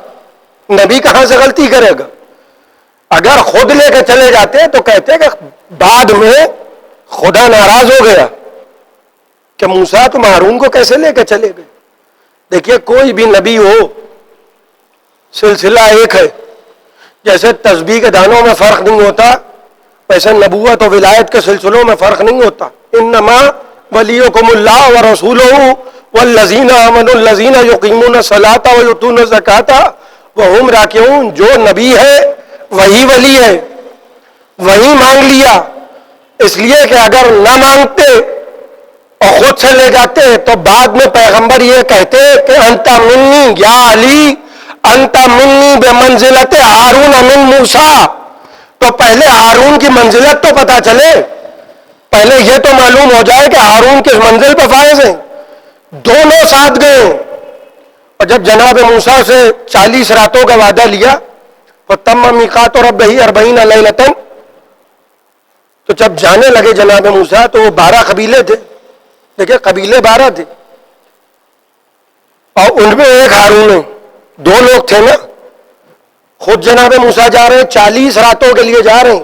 نبی کہاں سے غلطی کرے گا؟ اگر خود لے کے چلے جاتے تو کہتے کہ بعد میں خدا ناراض ہو گیا کہ موسیٰ تم ہارون کو کیسے لے کے چلے گئے. دیکھیے کوئی بھی نبی ہو سلسلہ ایک ہے. جیسے تسبیح کے دانوں میں فرق نہیں ہوتا ویسے نبوت و ولایت کے سلسلوں میں فرق نہیں ہوتا. انما ولیکم اللہ ورسولہ والذین آمنوا الذین یقیمون الصلاۃ ویؤتون الزکاۃ وہم راکعون. جو نبی ہے وہی ولی ہے, وہی مانگ لیا. اس لیے کہ اگر نہ مانگتے اور خود سے لے جاتے تو بعد میں پیغمبر یہ کہتے کہ انت منی یا علی انت منی بمنزلت ہارون من موسیٰ. تو پہلے ہارون کی منزلت تو پتہ چلے, پہلے یہ تو معلوم ہو جائے کہ ہارون کس منزل پہ فائز ہیں. دونوں ساتھ گئے, اور جب جناب موسیٰ سے 40 راتوں کا وعدہ لیا فَتَمَّ مِيقَاتُ رَبِّهِ 40 لَيْلَةً, تو جب جانے لگے جناب موسیٰ تو وہ 12 قبیلے تھے. دیکھیں قبیلے 12 تھے اور ان میں ایک ہارون ہے, 2 لوگ تھے نا. خود جناب موسیٰ جا رہے ہیں 40 راتوں کے لیے جا رہے ہیں,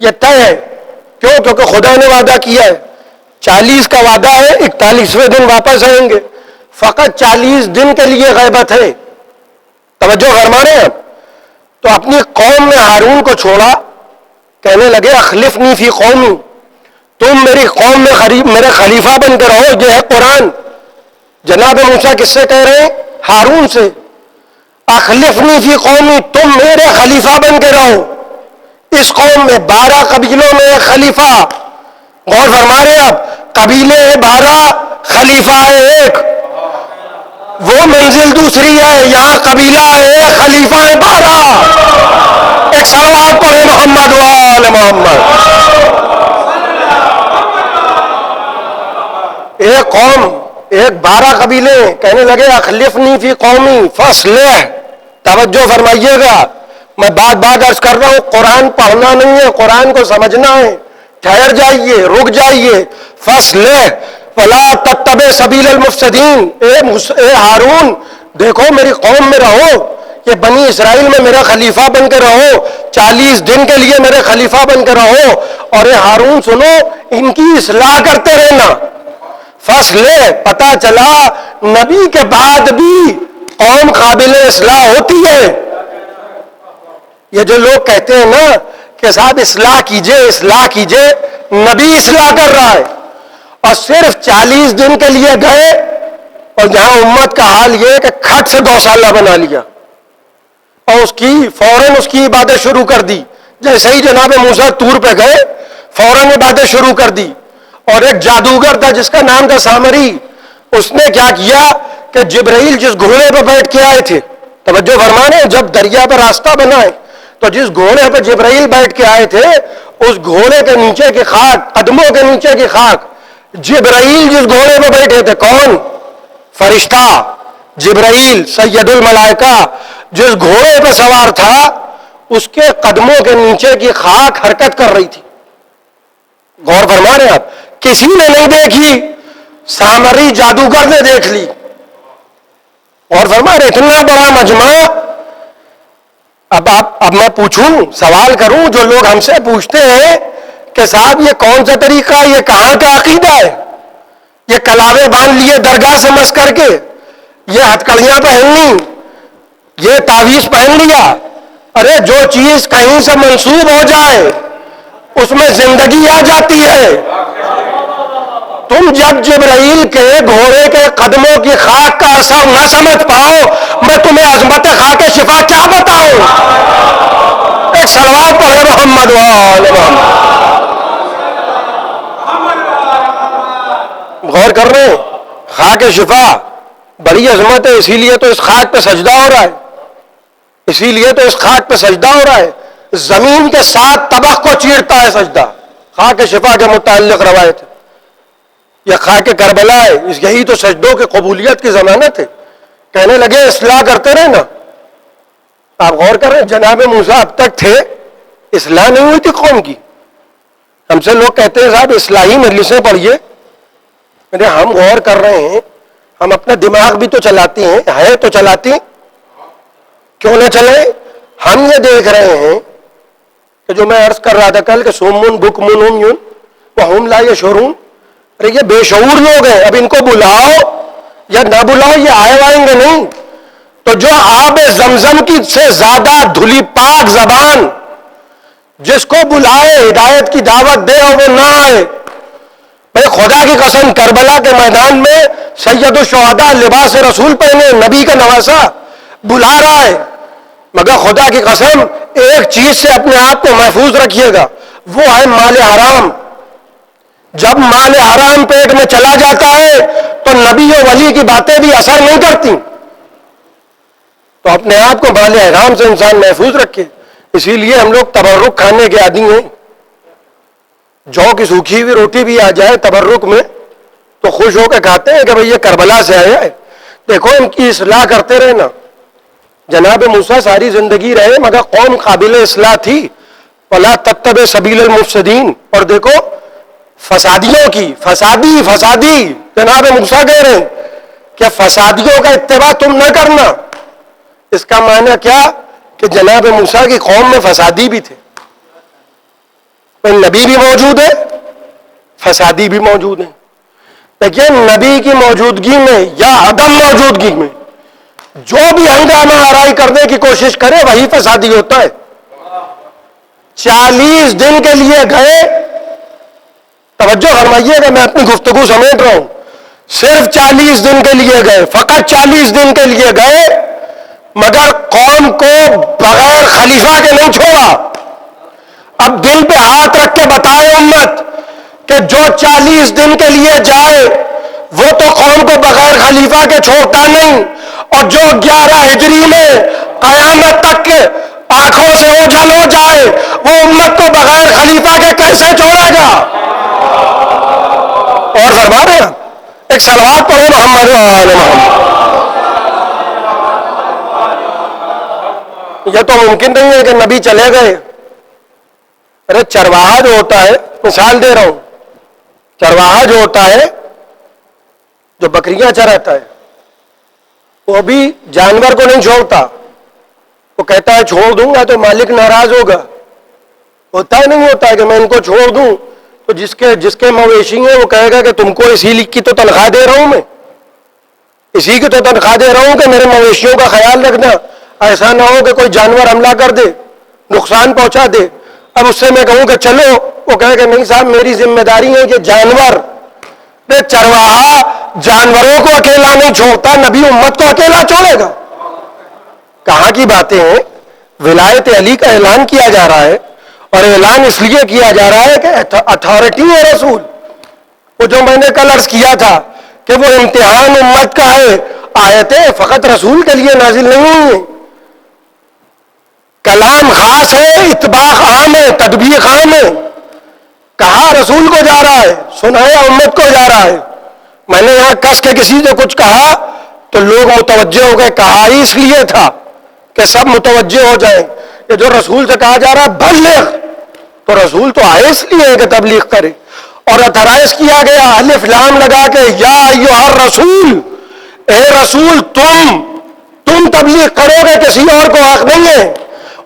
یہ طے ہے. کیوں؟ کیونکہ خدا نے وعدہ کیا ہے، 40 کا وعدہ ہے، 41ویں دن واپس آئیں گے. فقط 40 دن کے لیے غیبت ہے. توجہ فرما رہے ہیں. تو اپنی قوم میں ہارون کو چھوڑا، کہنے لگے اخلفنی فی قومی، تم میری قوم میں میرے خلیفہ بن کے رہو. یہ ہے قرآن. جناب موسیٰ کس سے کہہ رہے ہیں؟ ہارون سے. اخلفنی فی قومی، تم میرے خلیفہ بن کے رہو. اس قوم میں 12 قبیلوں میں ایک خلیفہ. غور فرما رہے ہیں آپ، قبیلے 12، خلیفہ ہے ایک. وہ منزل دوسری ہے، یہاں قبیلہ ہے ایک، خلیفہ ہے 12. ایک صلوات پڑھے محمد وآل محمد. ایک قوم، ایک 12 قبیلے. کہنے لگے اخلفنی فی قومی فاصلح. توجہ فرمائیے گا، میں بات بات عرض کر رہا ہوں، قرآن پڑھنا نہیں ہے، قرآن کو سمجھنا ہے. ٹھہر جائیے، رک جائیے. فاصلح ولا تتبع سبیل المفسدین. اے ہارون، دیکھو میری قوم میں رہو، یہ بنی اسرائیل میں میرا خلیفہ بن کے رہو، 40 دن کے لیے میرے خلیفہ بن کے رہو. اور اے ہارون سنو، ان کی اصلاح کرتے رہنا. فاصلح، پتہ چلا نبی کے بعد بھی قوم قابل اصلاح ہوتی ہے. یہ جو لوگ کہتے ہیں نا کہ صاحب اصلاح کیجئے اصلاح کیجئے، نبی اصلاح کر رہا ہے. اور صرف 40 دن کے لیے گئے، اور یہاں امت کا حال یہ کہ کھٹ سے گوشالہ بنا لیا، اور فوراً اس کی عبادت شروع کر دی. جیسے ہی جناب موسیٰ طور پہ گئے، فوراً عبادت شروع کر دی. اور ایک جادوگر تھا جس کا نام تھا سامری، اس نے کیا کیا کہ جبرائیل جس گھوڑے پہ بیٹھ کے آئے تھے، توجہ فرمانے، جب دریا پر راستہ بنا ہے تو جس گھوڑے پہ جبرائیل بیٹھ کے آئے تھے، اس گھوڑے کے نیچے کی خاک، قدموں کے نیچے کی خاک، جبرائیل جس گھوڑے پہ بیٹھے تھے، کون؟ فرشتہ جبرائیل سید الملائکہ جس گھوڑے پہ سوار تھا، اس کے قدموں کے نیچے کی خاک حرکت کر رہی تھی. غور فرما رہے ہیں آپ، کسی نے نہیں دیکھی، سامری جادوگر نے دیکھ لی. اور فرما رہے اتنا بڑا مجمع. اب میں پوچھوں، سوال کروں، جو لوگ ہم سے پوچھتے ہیں کہ صاحب یہ کون سا طریقہ ہے، یہ کہاں کا عقیدہ ہے، یہ کلاوے باندھ لیے درگاہ سے مس کر کے، یہ ہتھکڑیاں پہن لی، یہ تعویذ پہن لیا. ارے جو چیز کہیں سے منسوب ہو جائے اس میں زندگی آ جاتی ہے. تم جب جبرائیل کے گھوڑے کے قدموں کی خاک کا اثر نہ سمجھ پاؤ، میں تمہیں عظمت خاک شفا کیا بتاؤں. ایک صلوات پڑھے محمد وآل محمد. غور کر رہے ہیں، خاک شفا بڑی عظمت ہے. اسی لیے تو اس خاک پہ سجدہ ہو رہا ہے، اسی لیے تو اس خاک پہ سجدہ ہو رہا ہے. زمین کے 7 طبق کو چیرتا ہے سجدہ. خاک شفا کے متعلق روایت ہے. یہ خاک کربلا ہے، یہی تو سجدوں کی قبولیت کی ضمانت ہے. کہنے لگے اصلاح کرتے رہے نا. آپ غور کر رہے ہیں، جناب موسیٰ اب تک تھے، اصلاح نہیں ہوئی تھی قوم کی. ہم سے لوگ کہتے ہیں صاحب اصلاحی مجلسیں پڑھیے. ہم غور کر رہے ہیں، ہم اپنا دماغ بھی تو چلاتے ہیں، ہے تو چلاتے ہیں، کیوں نہ چلے. ہم یہ دیکھ رہے ہیں کہ جو میں عرض کر رہا تھا کل کہ سومن بکمن عمیٌ وہم لا یشعرون. ارے یہ بے شعور لوگ ہیں، اب ان کو بلاؤ یا نہ بلاؤ یہ آئیں گے نہیں. تو جو آب زمزم کی سے زیادہ دھلی پاک زبان جس کو بلائے ہدایت کی دعوت دے اور وہ نہ آئے. بھائی خدا کی قسم، کربلا کے میدان میں سید الشہداء لباس رسول پہنے نبی کا نواسا بلا رہا ہے، مگر خدا کی قسم ایک چیز سے اپنے آپ کو محفوظ رکھیے گا، وہ ہے مال حرام. جب مال حرام پیٹ میں چلا جاتا ہے تو نبی و ولی کی باتیں بھی اثر نہیں کرتی. تو اپنے آپ کو مال حرام سے انسان محفوظ رکھے. اسی لیے ہم لوگ تبرک کھانے کے عادی ہیں. جو کی سوکھی ہوئی روٹی بھی آ جائے تبرک میں تو خوش ہو کے کھاتے ہیں کہ بھئی یہ کربلا سے آیا ہے. دیکھو ان کی اصلاح کرتے رہے نا. جناب موسیٰ ساری زندگی رہے مگر قوم قابل اصلاح تھی. وَلَا تَتَّبِعْ سَبِيلَ الْمُفْسِدِينَ. اور دیکھو فسادیوں کی، فسادی جناب موسیٰ کہہ رہے ہیں کہ فسادیوں کا اتباع تم نہ کرنا. اس کا معنی کیا کہ جناب موسیٰ کی قوم میں فسادی بھی تھے. نبی بھی موجود ہے, فسادی بھی موجود ہیں. لیکن نبی کی موجودگی میں یا عدم موجودگی میں جو بھی ہنگامہ آرائی کرنے کی کوشش کرے وہی فسادی ہوتا ہے. 40 دن کے لیے گئے, توجہ فرمائیے کہ میں اپنی گفتگو سمیٹ رہا ہوں, صرف 40 دن کے لیے گئے, فقط 40 دن کے لیے گئے, مگر قوم کو بغیر خلیفہ کے نہیں چھوڑا. اب دل پہ ہاتھ رکھ کے بتائے امت کہ جو 40 دن کے لیے جائے وہ تو قوم کو بغیر خلیفہ کے چھوڑتا نہیں, اور جو 11 ہجری میں قیامت تک کے آنکھوں سے اوجھل ہو جائے وہ امت کو بغیر خلیفہ کے کیسے چھوڑے گا. اور فرما رہے ہیں ایک صلوات پڑھو محمد و آل محمد. یہ تو ممکن نہیں ہے کہ نبی چلے گئے. ارے چرواہا جو ہوتا ہے, مثال دے رہا ہوں, چرواہا جو ہوتا ہے جو بکریاں چراتا ہے وہ بھی جانور کو نہیں چھوڑتا. وہ کہتا ہے چھوڑ دوں گا تو مالک ناراض ہوگا. ہوتا ہے نہیں ہوتا ہے کہ میں ان کو چھوڑ دوں تو جس کے مویشی ہیں وہ کہے گا کہ تم کو اسی کی تو تنخواہ دے رہا ہوں, میں اسی کی تو تنخواہ دے رہا ہوں کہ میرے مویشیوں کا خیال رکھنا, ایسا نہ ہو کہ کوئی جانور حملہ کر دے, نقصان پہنچا دے. اب اس سے میں کہوں کہ چلو, وہ کہے کہ نہیں صاحب میری ذمہ داری ہے کہ جانور. چرواہا جانوروں کو اکیلا نہیں چھوڑتا, نبی امت کو اکیلا چھوڑے گا. کہاں کی باتیں ہیں. ولایت علی کا اعلان کیا جا رہا ہے, اور اعلان اس لیے کیا جا رہا ہے کہ اتھارٹی ہے رسول. وہ جو میں نے کل عرض کیا تھا کہ وہ امتحان امت کا ہے, آیتیں فقط رسول کے لیے نازل نہیں ہوئی ہیں. کلام خاص ہے, اتباع عام ہے, تطبیق عام ہے. کہا رسول کو جا رہا ہے, سنایا امت کو جا رہا ہے. میں نے یہاں کس کے کسی سے کچھ کہا تو لوگ متوجہ ہو گئے. کہا ہی اس لیے تھا کہ سب متوجہ ہو جائیں. کہ جو رسول سے کہا جا رہا ہے بلغ, تو رسول تو آئے اس لیے کہ تبلیغ کرے. اور اتھرائز کیا گیا الف لام لگا کے, یا ایھا الرسول, اے رسول تم تبلیغ کرو گے, کسی اور کو حق نہیں ہے.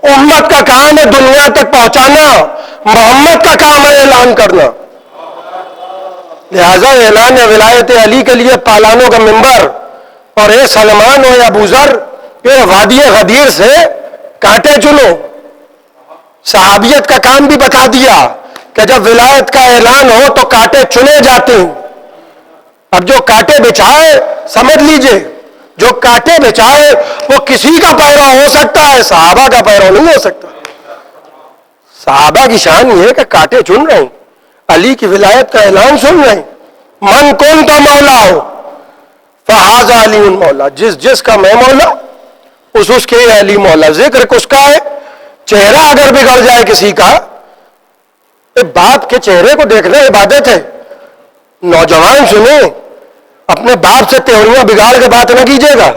امت کا کام ہے دنیا تک پہنچانا, محمد کا کام ہے اعلان کرنا. لہذا اعلان ولایت علی کے لیے پالانوں کا منبر, اور اے سلمان و ابو ذر, یہ وادی غدیر سے کانٹے چنو. صحابیت کا کام بھی بتا دیا کہ جب ولایت کا اعلان ہو تو کانٹے چنے جاتے ہیں. اب جو کانٹے بچھائے سمجھ لیجئے, جو کانٹے بچھائے وہ کسی کا پیرو ہو سکتا ہے, صحابہ کا پیرو نہیں ہو سکتا. صحابہ کی شان یہ ہے کہ کانٹے چن رہے ہیں, علی کی ولایت کا اعلان سن رہے ہیں. من کن تو مولا ہو فہذا علی مولا, جس کا میں مولا اس کے علی مولا. ذکر کس کا ہے؟ چہرہ اگر بگڑ جائے کسی کا, باپ کے چہرے کو دیکھنا عبادت ہے. نوجوان سنیں, اپنے باپ سے تیوریاں بگاڑ کے بات نہ کیجیے گا,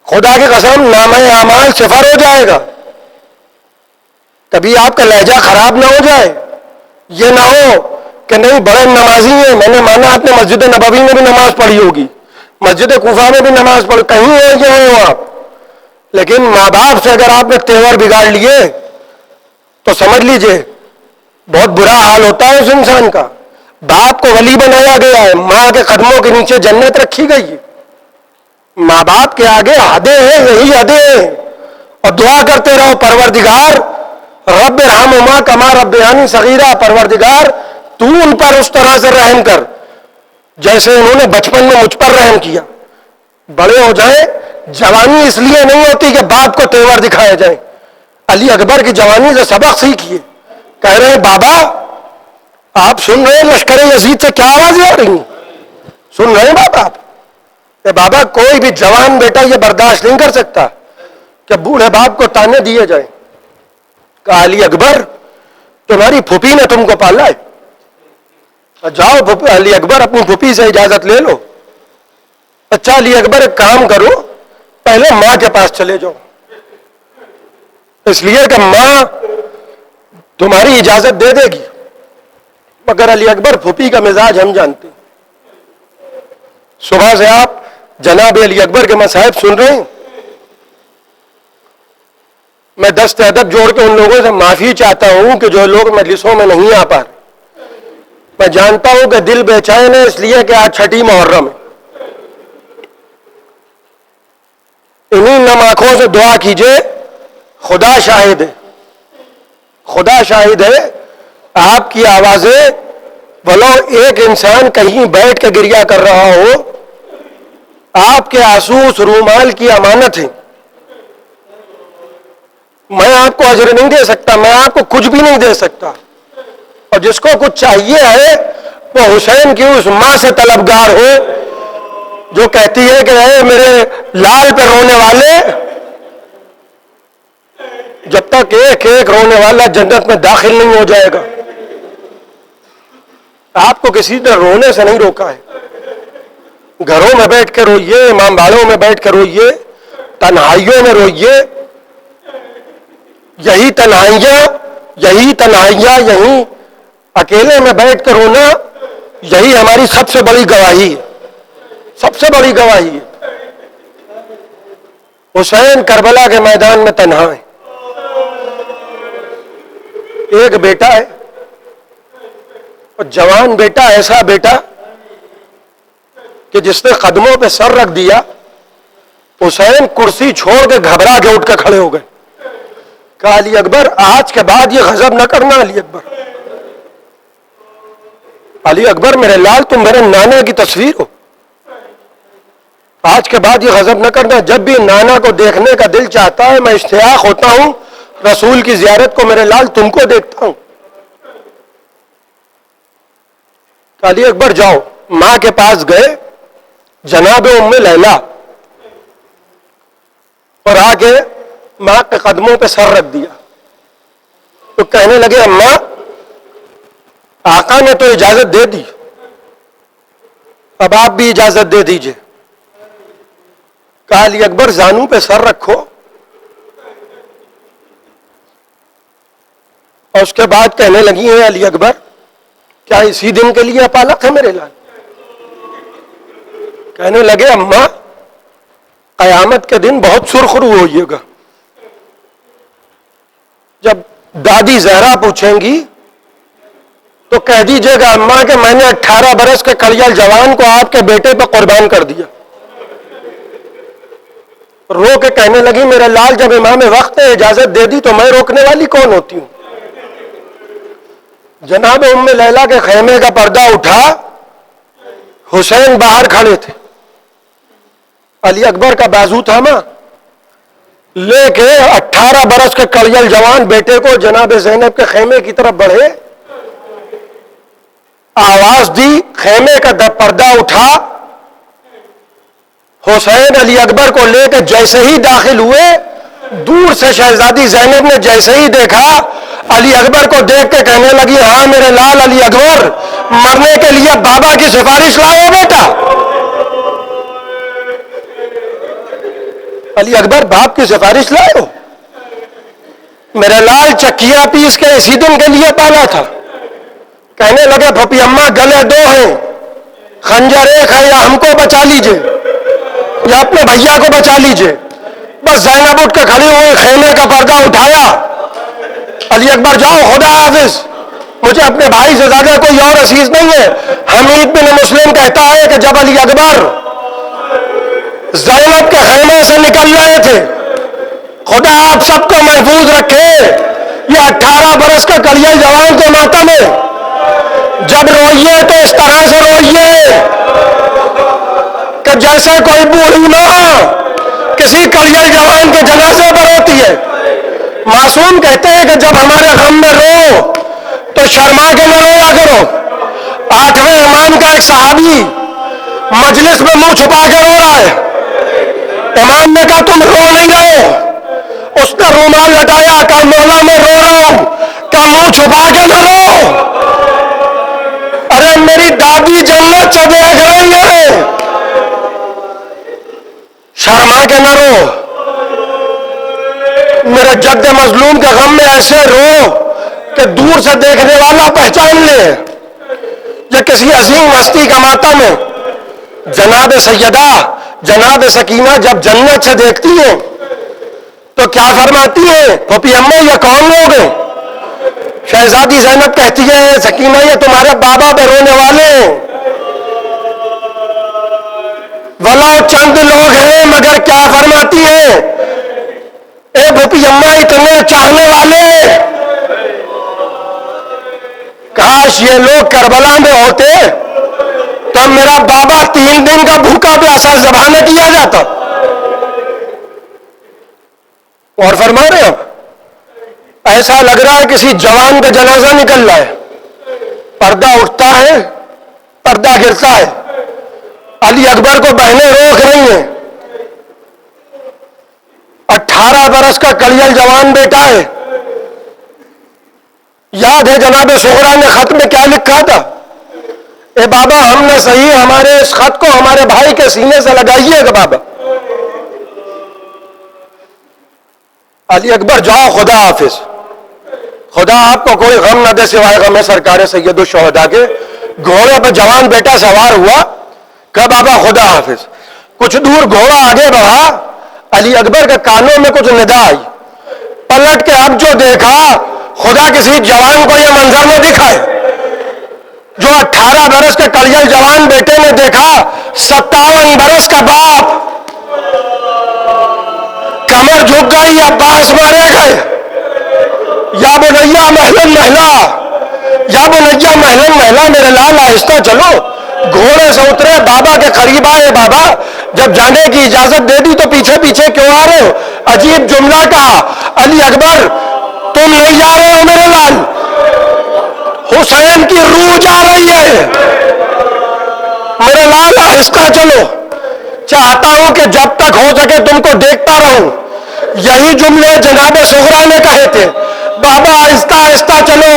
خدا کی قسم نامہ اعمال صفر ہو جائے گا. کبھی آپ کا لہجہ خراب نہ ہو جائے. یہ نہ ہو کہ نہیں بڑے نمازی ہیں, میں نے مانا آپ نے مسجد نبوی میں بھی نماز پڑھی ہوگی, مسجد کوفہ میں بھی نماز پڑھی, کہیں ہے کہ ہو آپ, لیکن ماں باپ سے اگر آپ نے تیور بگاڑ لیے تو سمجھ لیجئے بہت برا حال ہوتا ہے اس انسان کا. باپ کو ولی بنایا گیا ہے, ماں کے قدموں کے نیچے جنت رکھی گئی ہے. ماں باپ کے آگے حدیں ہیں, یہی حدیں ہیں. اور دعا کرتے رہو پروردگار رب ارحمہما کما ربیانی صغیرہ, پروردگار تو ان پر اس طرح سے رحم کر جیسے انہوں نے بچپن میں مجھ پر رحم کیا. بڑے ہو جائیں, جوانی اس لیے نہیں ہوتی کہ باپ کو تیور دکھائے جائیں. علی اکبر کی جوانی سے سبق سیکھیے. کہہ رہے ہیں بابا آپ سن رہے ہیں لشکر یزید سے کیا آوازیں آ رہی ہیں, سن رہے ہیں بابا آپ؟ کہ بابا کوئی بھی جوان بیٹا یہ برداشت نہیں کر سکتا کہ بوڑھے باپ کو تانے دیے جائیں. کہا علی اکبر تمہاری پھوپھی نے تم کو پالا ہے, جاؤ علی اکبر اپنی پھوپھی سے اجازت لے لو. اچھا علی اکبر ایک کام کرو, پہلے ماں کے پاس چلے جاؤ, اس لیے کہ ماں تمہاری اجازت دے دے گی. مگر علی اکبر پھوپھی کا مزاج ہم جانتے ہیں. صبح سے آپ جناب علی اکبر کے مصائب سن رہے ہیں. میں دست ادب جوڑ کے ان لوگوں سے معافی چاہتا ہوں کہ جو لوگ مجلسوں میں نہیں آ پا رہے. میں جانتا ہوں کہ دل بے چین ہے اس لیے کہ آج 6 محرم ہے. انہی نم آنکھوں سے دعا کیجئے. خدا شاہد ہے، خدا شاہد ہے، آپ کی آوازیں بھلو ایک انسان کہیں بیٹھ کے گریا کر رہا ہو، آپ کے آنسو اس رومال کی امانت ہے. میں آپ کو اجر نہیں دے سکتا، میں آپ کو کچھ بھی نہیں دے سکتا، اور جس کو کچھ چاہیے ہے وہ حسین کی اس ماں سے طلبگار ہو جو کہتی ہے کہ اے میرے لال پہ رونے والے، جب تک ایک ایک رونے والا جنت میں داخل نہیں ہو جائے گا. آپ کو کسی نے رونے سے نہیں روکا ہے. گھروں میں بیٹھ کے روئیے، امام باڑوں میں بیٹھ کے روئیے، تنہائیوں میں روئیے. یہی تنہائیاں یہی اکیلے میں بیٹھ کے رونا، یہی ہماری سب سے بڑی گواہی ہے، سب سے بڑی گواہی ہے. حسین کربلا کے میدان میں تنہا ہے. ایک بیٹا ہے، اور جوان بیٹا، ایسا بیٹا کہ جس نے قدموں پہ سر رکھ دیا. حسین کرسی چھوڑ کے گھبرا کے اٹھ کے کھڑے ہو گئے. کہا علی اکبر آج کے بعد یہ غضب نہ کرنا. علی اکبر، علی اکبر میرے لال، تم میرے نانا کی تصویر ہو، آج کے بعد یہ غضب نہ کرنا. جب بھی نانا کو دیکھنے کا دل چاہتا ہے میں اشتیاق ہوتا ہوں رسول کی زیارت کو. میرے لال تم کو دیکھتا ہوں. علی اکبر جاؤ. ماں کے پاس گئے، جناب ام لیلا، اور آ کے ماں کے قدموں پہ سر رکھ دیا. تو کہنے لگے اماں آقا نے تو اجازت دے دی، اب آپ بھی اجازت دے دیجئے. کہا علی اکبر زانوں پہ سر رکھو. اور اس کے بعد کہنے لگی ہیں علی اکبر کیا اسی دن کے لیے پالک ہے میرے لال؟ کہنے لگے اماں قیامت کے دن بہت سرخرو ہوئیے گا. جب دادی زہرا پوچھیں گی تو کہہ دیجئے گا اماں کہ میں نے 18 برس کے کڑیل جوان کو آپ کے بیٹے پہ قربان کر دیا. رو کے کہنے لگی میرے لال جب امام وقت نے اجازت دے دی تو میں روکنے والی کون ہوتی ہوں. جناب ام لیلا کے خیمے کا پردہ اٹھا، حسین باہر کھڑے تھے. علی اکبر کا بازو تھاما، لے کے 18 برس کے کڑیل جوان بیٹے کو جناب زینب کے خیمے کی طرف بڑھے، آواز دی، خیمے کا پردہ اٹھا. حسین علی اکبر کو لے کے جیسے ہی داخل ہوئے، دور سے شہزادی زینب نے جیسے ہی دیکھا علی اکبر کو دیکھ کے کہنے لگی ہاں میرے لال علی اکبر مرنے کے لیے بابا کی سفارش لائے بیٹا. علی اکبر باپ کی سفارش لائے ہو؟ میرے لال چکیا پیس کے اسی دن کے لیے پالا تھا. کہنے لگے پھپھی اماں گلے 2 ہیں، خنجر 1 ہے، یا ہم کو بچا لیجئے یا اپنے بھیا کو بچا لیجئے. بس زینب اٹھ کے کھڑی ہوئی، خیمے کا پردہ اٹھایا. علی اکبر جاؤ خدا حافظ، مجھے اپنے بھائی سے زیادہ کوئی اور عزیز نہیں ہے. حمید بن مسلم کہتا ہے کہ جب علی اکبر زینب کے خیمے سے نکل رہے تھے، خدا آپ سب کو محفوظ رکھے، یہ 18 برس کے کڑیل جوان کے ماتم ہے. جب روئیے تو اس طرح سے روئیے کہ جیسے کوئی بوڑھی ماں کسی کڑیل جوان کے جنازے پر ہوتی ہے. معصوم کہتے ہیں کہ جب ہمارے غم میں رو تو شرما کے نہ رویا کرو. 8ویں امام کا ایک صحابی مجلس میں منہ چھپا کے رو رہا ہے. امام نے کہا تم رو نہیں رہو. اس نے رومال لٹایا، کہا مولا میں رو رہا ہوں. کہا منہ چھپا کے نہ رو، ارے میری دادی جنت سے دیکھ رہی ہے، شرما کے نہ رو. میرے جد مظلوم کے غم میں ایسے رو کہ دور سے دیکھنے والا پہچان لے یہ کسی عظیم ہستی کا ماتم ہے. جناب سیدہ جناب سکینہ جب جنت سے دیکھتی ہیں تو کیا فرماتی ہیں پھوپھی اماں یہ کون لوگ ہیں؟ شہزادی زینب کہتی ہے سکینہ یہ تمہارے بابا پہ رونے والے ہیں، ولو چند لوگ ہیں مگر کیا فرماتی ہیں اے پھوپھی اماں اتنے چاہنے والے ہیں، کاش یہ لوگ کربلا میں ہوتے تو میرا بابا 3 دن کا بھوکا پیاسا ذبح نہ کیا جاتا۔ اور فرما رہے ہیں ایسا لگ رہا ہے کسی جوان کا جنازہ نکل رہا ہے، پردہ اٹھتا ہے پردہ گرتا ہے، علی اکبر کو بہنیں روک رہی ہیں، 18 برس کا کلیل جوان بیٹا ہے، یاد ہے جناب سغرا نے خط میں کیا لکھا تھا؟ اے بابا ہم نے صحیح ہمارے اس خط کو ہمارے بھائی کے سینے سے لگائیے گا بابا۔ علی اکبر جاؤ خدا حافظ، خدا آپ کو کوئی غم نہ دے سوائے غم سرکار سید الشہداء کے۔ گھوڑے پہ جوان بیٹا سوار ہوا کہ بابا خدا حافظ، کچھ دور گھوڑا آگے بڑھا، علی اکبر کے کانوں میں کچھ ندا آئی، پلٹ کے اب جو دیکھا خدا کسی جوان کو یہ منظر نہ دکھائے، جو 18 برس کے کلیل جوان بیٹے نے دیکھا 57 برس کا باپ، کمر جھک گئی، عباس مارے گئے، یا بنیا محلن محلا، یا بنیا محلن محلا، میرے لال آہستہ چلو۔ گھوڑے سے اترے، بابا کے قریب آئے، بابا جب جانے کی اجازت دے دی تو پیچھے پیچھے کیوں آ رہے ہو؟ عجیب جملہ کہا، علی اکبر تم نہیں جا رہے ہو میرے لال، حسین کی روح جا رہی ہے، میرے لال آہستہ چلو، چاہتا ہوں کہ جب تک ہو سکے تم کو دیکھتا رہوں۔ یہی جملے جناب سغرا نے کہے تھے، بابا آہستہ آہستہ چلو،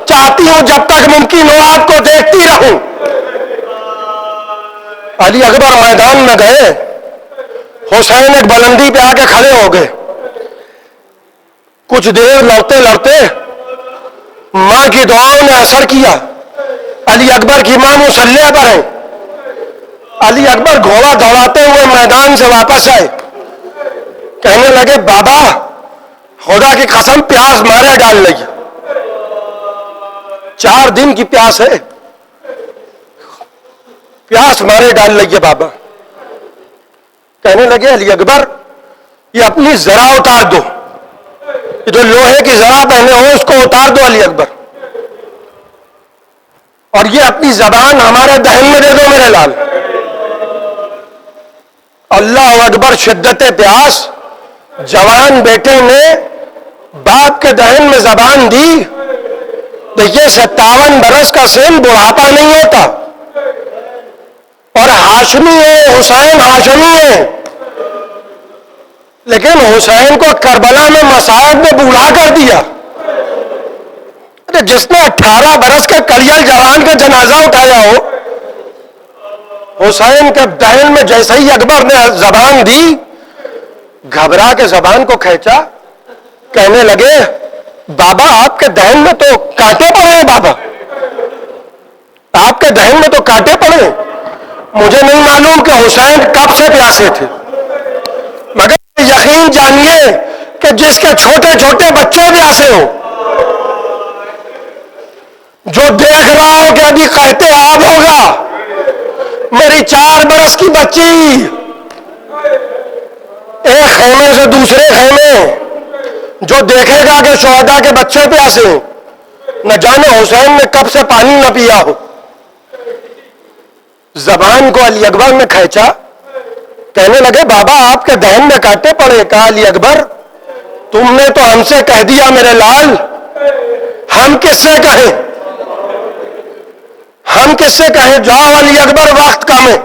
چاہتی ہوں جب تک ممکن ہو آپ کو دیکھتی رہوں۔ علی اکبر میدان میں گئے، حسین ایک بلندی پہ آ کے کھڑے ہو گئے، کچھ دیر لڑتے لڑتے ماں کی دعاؤں نے اثر کیا، علی اکبر کی ماں مسلح پر ہے، علی اکبر گھوڑا دوڑاتے ہوئے میدان سے واپس آئے، کہنے لگے بابا خدا کی قسم پیاس مارے ڈال لگی، 4 دن کی پیاس ہے، پیاس مارے ڈال لگی بابا۔ کہنے لگے علی اکبر یہ اپنی ذرا اتار دو، یہ جو لوہے کی ذرا پہنے ہو اس کو اتار دو علی اکبر، اور یہ اپنی زبان ہمارے دہن میں دے دو میرے لال۔ اللہ اکبر، شدت پیاس، جوان بیٹے نے باپ کے دہن میں زبان دی۔ دیکھیے 57 برس کا سن بڑھاپا نہیں ہوتا، اور ہاشمی ہے، حسین ہاشمی ہے، لیکن حسین کو کربلا میں مصائب میں بوڑھا کر دیا۔ جس نے 18 برس کے کلیل جوان کا جنازہ اٹھایا ہو، حسین کے دہن میں جیسے ہی اکبر نے زبان دی، گھبرا کے زبان کو کھینچا، کہنے لگے بابا آپ کے دہن میں تو کانٹے پڑے ہیں، بابا آپ کے دہن میں تو کانٹے پڑے ہیں۔ مجھے نہیں معلوم کہ حسین کب سے پیاسے تھے، مگر یقین جانیے کہ جس کے چھوٹے چھوٹے بچے پیاسے ہو، جو دیکھ رہا ہو کہ ابھی قحط آب ہوگا، میری 4 برس کی بچی ایک خیمے سے دوسرے خیمے، جو دیکھے گا کہ شہداء کے بچے پیاسے ہیں، نہ جانے حسین نے کب سے پانی نہ پیا ہو۔ زبان کو علی اکبر نے کھینچا، کہنے لگے بابا آپ کے دہن میں کانٹے پڑے۔ کہا علی اکبر تم نے تو ہم سے کہہ دیا میرے لال، ہم کس سے کہیں، ہم کس سے کہیں؟ جاؤ علی اکبر وقت کم ہے،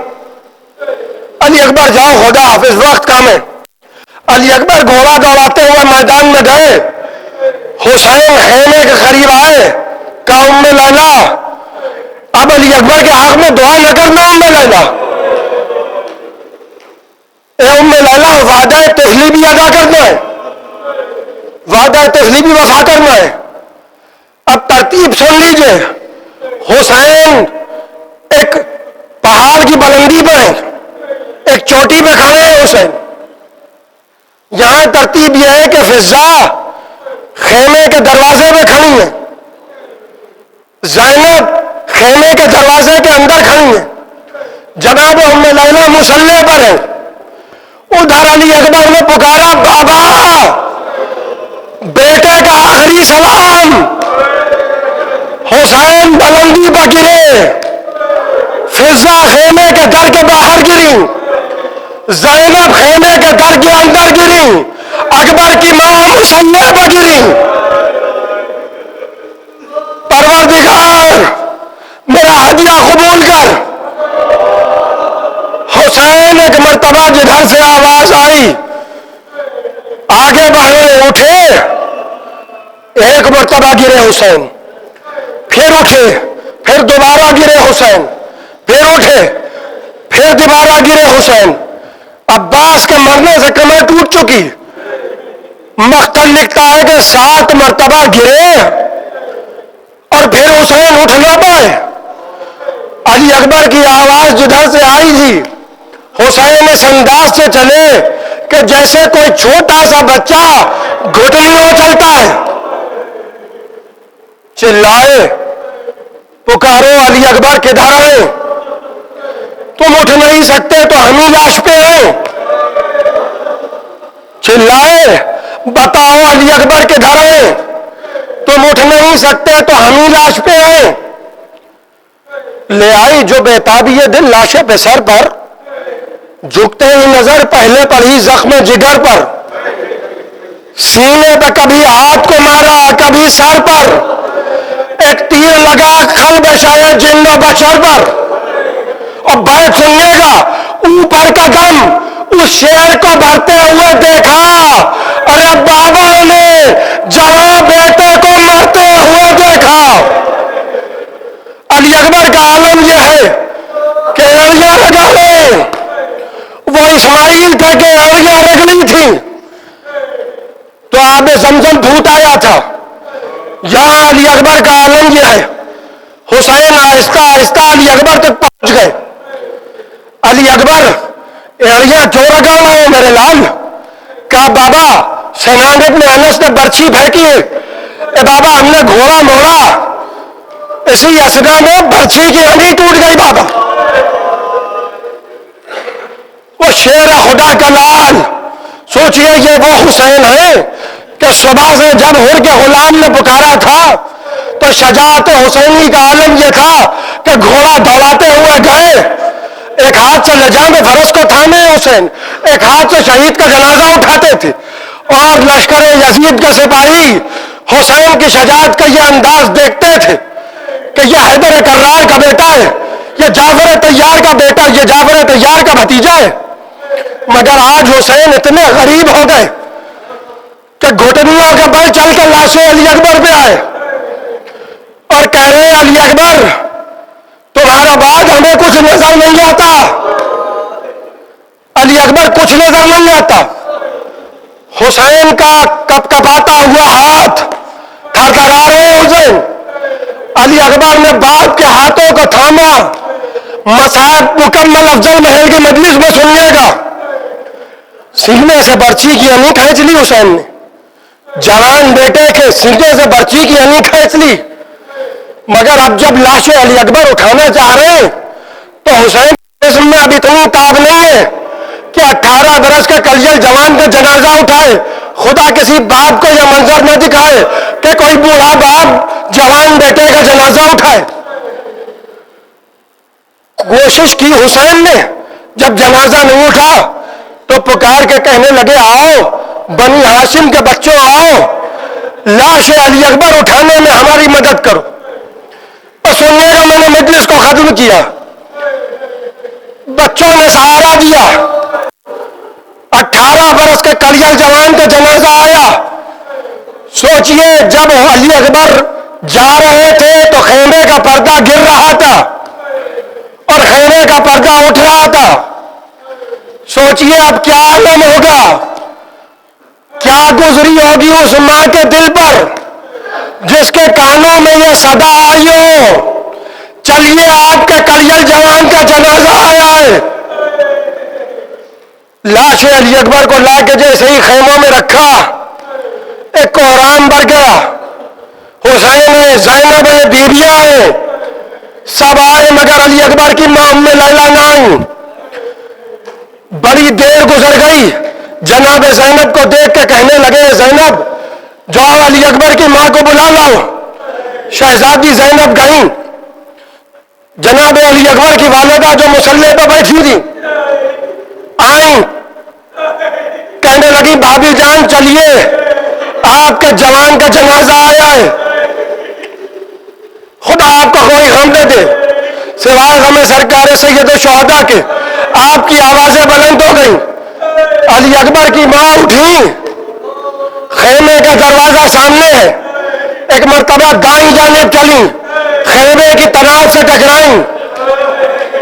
علی اکبر جاؤ خدا حافظ وقت کم ہے۔ علی اکبر گھوڑا دوڑاتے ہوئے میدان میں گئے، حسین خیمے کے قریب آئے، کہا ام لیلا اب علی اکبر کے حق میں دعا نہ کرنا ام لیلا، اے ام لیلا وعدہ تحلی بھی ادا کرنا ہے، وعدہ تحلی بھی وفا کرنا ہے۔ اب ترتیب سن لیجئے، حسین ایک پہاڑ کی بلندی پر ہے، ایک چوٹی پہ کھڑے ہیں حسین، یہاں ترتیب یہ ہے کہ فضا خیمے کے دروازے پہ کھڑی ہیں، زینب خیمے کے دروازے کے اندر کھڑی ہیں، جناب ام لیلہ مصلی پر ہیں۔ ادھر علی اکبر نے پکارا بابا، بیٹے کا آخری سلام۔ حسین بلندی پر گرے، فضا خیمے کے در کے باہر گری، زینب خیمے کے در کے اندر گری، اکبر کی ماں مصلی پر گری۔ پروردگار میرا ہدیہ قبول کر۔ حسین ایک مرتبہ جدھر سے آواز آئی آگے بڑھے، اٹھے، ایک مرتبہ گرے حسین، پھر اٹھے، پھر دوبارہ گرے حسین، پھر اٹھے، پھر دوبارہ گرے حسین۔ عباس کے مرنے سے کمر ٹوٹ چکی۔ مختل لکھتا ہے کہ 7 مرتبہ گرے اور پھر حسین اٹھ نہ پائے۔ علی اکبر کی آواز جدھر سے آئی تھی، حسین اس انداز سے چلے کہ جیسے کوئی چھوٹا سا بچہ گھٹنیوں چلتا ہے۔ چلائے، پکارو علی اکبر کدھر ہیں؟ تم اٹھ نہیں سکتے تو ہم ہی لاش پہ ہیں۔ چلائے، بتاؤ علی اکبر کدھر ہیں؟ تم اٹھ نہیں سکتے تو ہم ہی لاش پہ ہیں۔ لے آئی جو بےتابی دل لاشے پہ سر پر، جھکتے ہی نظر پہلے پڑی زخم جگر پر، سینے پہ کبھی ہاتھ کو مارا کبھی سر پر، ایک تیر لگا قلب شاید جن و بشر پر۔ اور بیت سنیے گا، اوپر کا دم اس شیر کو بھرتے ہوئے دیکھا، ارے بابا نے جوان بیٹے کو مرتے ہوئے دیکھا۔ علی اکبر کا عالم یہ ہے کہ اڑیاں لگا لیں، وہ اسماعیل تھے کہ اڑیاں رگڑی تھی تو آب زمزم پھوٹ آیا تھا۔ یہاں علی اکبر کا عالم یہ ہے۔ حسین آہستہ آہستہ علی اکبر تک پہنچ گئے۔ علی اکبر ایڑیاں کیوں رگڑنا ہے میرے لال؟ کہا بابا سینانگت میں انس نے برچھی پھینکی، اے بابا ہم نے گھوڑا موڑا، اسی اسنا میں برچھی کی ہڈی ٹوٹ گئی بابا۔ وہ شیر خدا کا لال، سوچئے یہ وہ حسین ہے کہ صبح سے جب ہر کے غلام نے پکارا تھا تو شجاعت حسینی کا عالم یہ تھا کہ گھوڑا دوڑاتے ہوئے گئے، ایک ہاتھ سے لجام فرس کو تھامے حسین، ایک ہاتھ سے شہید کا جنازہ اٹھاتے تھے، اور لشکر یزید کے سپاہی حسین کی شجاعت کا یہ انداز دیکھتے تھے کہ یہ حیدر کرار کا بیٹا ہے، یہ جعفر طیار کا بیٹا، یہ جعفر طیار کا بھتیجا ہے۔ مگر آج حسین اتنے غریب ہو گئے کہ گھٹنیوں کے بل چل کے لاشیں علی اکبر پہ آئے اور کہہ رہے ہیں علی اکبر تمہارا بعد ہمیں کچھ نظر نہیں آتا، علی اکبر کچھ نظر نہیں آتا۔ حسین کا کپ کپاتا ہوا ہاتھ تھرتھرا رہے حسین۔ علی اکبر نے باپ کے ہاتھوں کو تھاما۔ مصائب مکمل افضل محل کی مجلس میں سنیے گا۔ سینے سے برچی کی ہنی کھینچ لی حسین نے، جوان بیٹے کے سینے سے برچی کی ہنی کھینچ لی، مگر اب جب لاش علی اکبر اٹھانا چاہ رہے ہیں تو حسین کے جسم میں اب اتنی تاب نہیں ہے کہ 18 برس کے کلیل جوان کا جنازہ اٹھائے۔ خدا کسی باپ کو یہ منظر نہ دکھائے کہ کوئی بوڑھا باپ جوان بیٹے کا جنازہ اٹھائے۔ کوشش کی حسین نے، جب جنازہ نہیں اٹھا تو پکار کے کہنے لگے آؤ بنی ہاشم کے بچوں آؤ، لاش علی اکبر اٹھانے میں ہماری مدد کرو۔ اور سنیے گا میں نے مجلس کو ختم کیا، بچوں نے سہارا دیا، 18 برس کے کلیل جوان کا جنازہ آیا۔ سوچئے جب علی اکبر جا رہے تھے تو خیمے کا پردہ گر رہا تھا اور خیمے کا پردہ اٹھ رہا تھا۔ سوچئے اب کیا عالم ہوگا، کیا گزری ہوگی اس ماں کے دل پر جس کے کانوں میں یہ صدا آئی ہو، چلیے آپ کے کلیل جوان کا جنازہ آیا ہے۔ لاش علی اکبر کو لا کے جیسے ہی خیموں میں رکھا ایک کوہرام بڑھ گیا. حسین ہے، زینب ہے، بیویاں ہیں، سب آئے مگر علی اکبر کی ماں ام لیلا نہ آئی. بڑی دیر گزر گئی، جناب زینب کو دیکھ کے کہنے لگے زینب جاؤ علی اکبر کی ماں کو بلا لاؤ. شہزادی زینب گئیں، جناب علی اکبر کی والدہ جو مصلی پہ بیٹھی تھی آئیں، کہنے لگی بھابھی جان چلیے آپ کے جوان کا جنازہ آیا ہے. خدا آپ کو کوئی غم نہ دے سوائے غم سرکار سید الشہداء کے. آپ کی آوازیں بلند ہو گئیں. علی اکبر کی ماں اٹھی، خیمے کا دروازہ سامنے ہے، ایک مرتبہ دائیں جانب چلیں، خیمے کی تناب سے ٹکرائیں،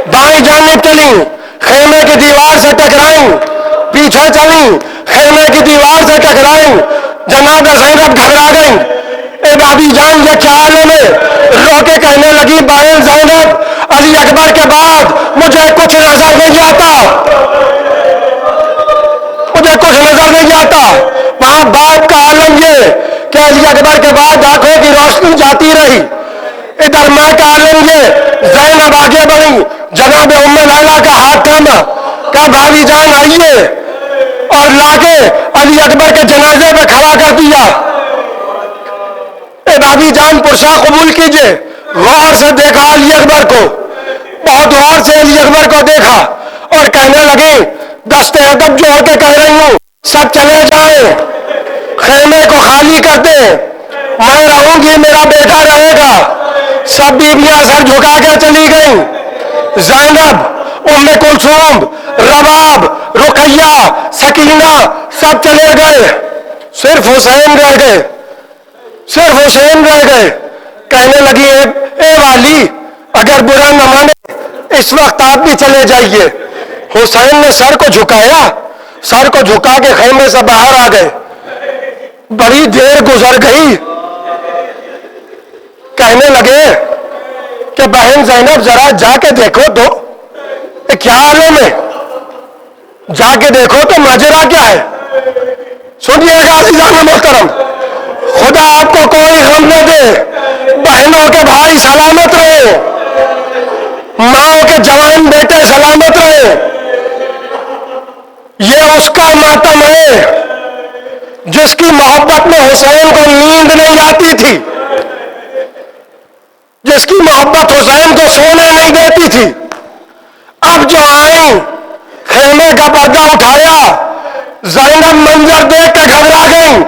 بائیں جانب چلیں، خیمے کی دیوار سے ٹکرائیں، پیچھے چلیں، خیمے کی دیوار سے ٹکرائیں. جناب زینب گھبرا گئیں، اے بھابھی جان یہ کیا عالم ہے؟ رو کے کہنے لگی بہن زینب علی اکبر کے بعد مجھے کچھ نظر نہیں آتا، مجھے کچھ نظر نہیں آتا. وہاں باپ کا عالم یہ کہ علی اکبر کے بعد آنکھوں کی روشنی جاتی رہی. ادھر ماں کا عالم یہ زینب آگے بڑھی، جناب ام لیلا کا ہاتھ تھاما، کہا بھابھی جان آئیے، اور لا کے علی اکبر کے جنازے پہ کھڑا کر دیا. اے بھابھی جان پرسا قبول کیجئے. غور سے دیکھا علی اکبر کو، بہت غور سے علی اکبر کو دیکھا اور کہنے لگی دست ادب جوڑ کے کہہ رہی ہوں سب چلے جائیں، خیمے کو خالی کر دیں، میں رہوں گی میرا بیٹا رہے گا. سب بیویاں سر جھکا کے چلی گئیں. زینب، ام کلثوم، رباب، رقیہ، سکینہ سب چلے گئے، صرف حسین رہ گئے، صرف حسین رہ گئے. کہنے لگی اے والی اگر برا نہ مانے اس وقت آپ بھی چلے جائیے. حسین نے سر کو جھکایا، سر کو جھکا کے خیمے سے باہر آ گئے. بڑی دیر گزر گئی، کہنے لگے کہ بہن زینب ذرا جا کے دیکھو تو کیا عالم ہے، جا کے دیکھو تو ماجرا کیا ہے. سنیے گا عزیزان محترم، خدا آپ کو کوئی غم نہ دے، بہنوں کے بھائی سلامت رہے، ماؤں کے جوان بیٹے سلامت رہے. یہ اس کا ماتم ہے جس کی محبت میں حسین کو نیند نہیں آتی تھی، جس کی محبت حسین کو سونے نہیں دیتی تھی. اب جو آئیں خیمے کا پردہ اٹھایا، زینب منظر دیکھ کے گھبرا گئیں.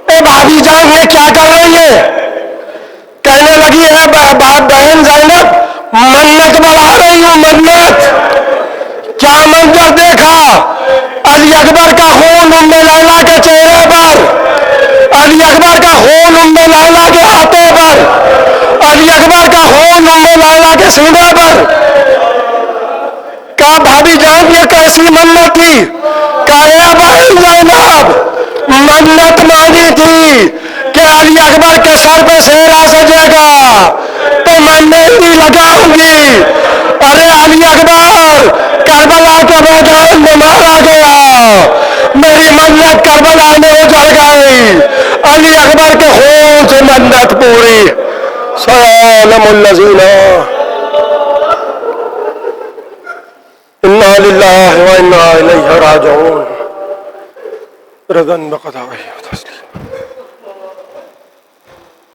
اے بھابھی جان یہ کیا کر رہی ہے؟ کہنے لگی ہے بہن زینب منت بڑھا رہی ہوں، منت. کیا منظر دیکھا؟ علی اکبر کا خون ام لیلا کے چہرے پر، علی اکبر کا خون ام لیلا کے ہاتھوں پر، علی اکبر کا خون ام لیلا کے سینے پر. کہا بھابھی جان یہ کیسی منت تھی؟ کہا بہن زینب منت مانی تھی کہ علی اکبر کے سر پہ سہرا سجے گا تو میں مہندی لگاؤں گی. ارے علی اکبر کربلا کے میدان میں مارا گیا، میری منت کربلا میں اجڑ گئی، علی اکبر کے خون سے منت پوری. سلام الذین انا للہ و انا الیہ راجعون. رضا بقضاء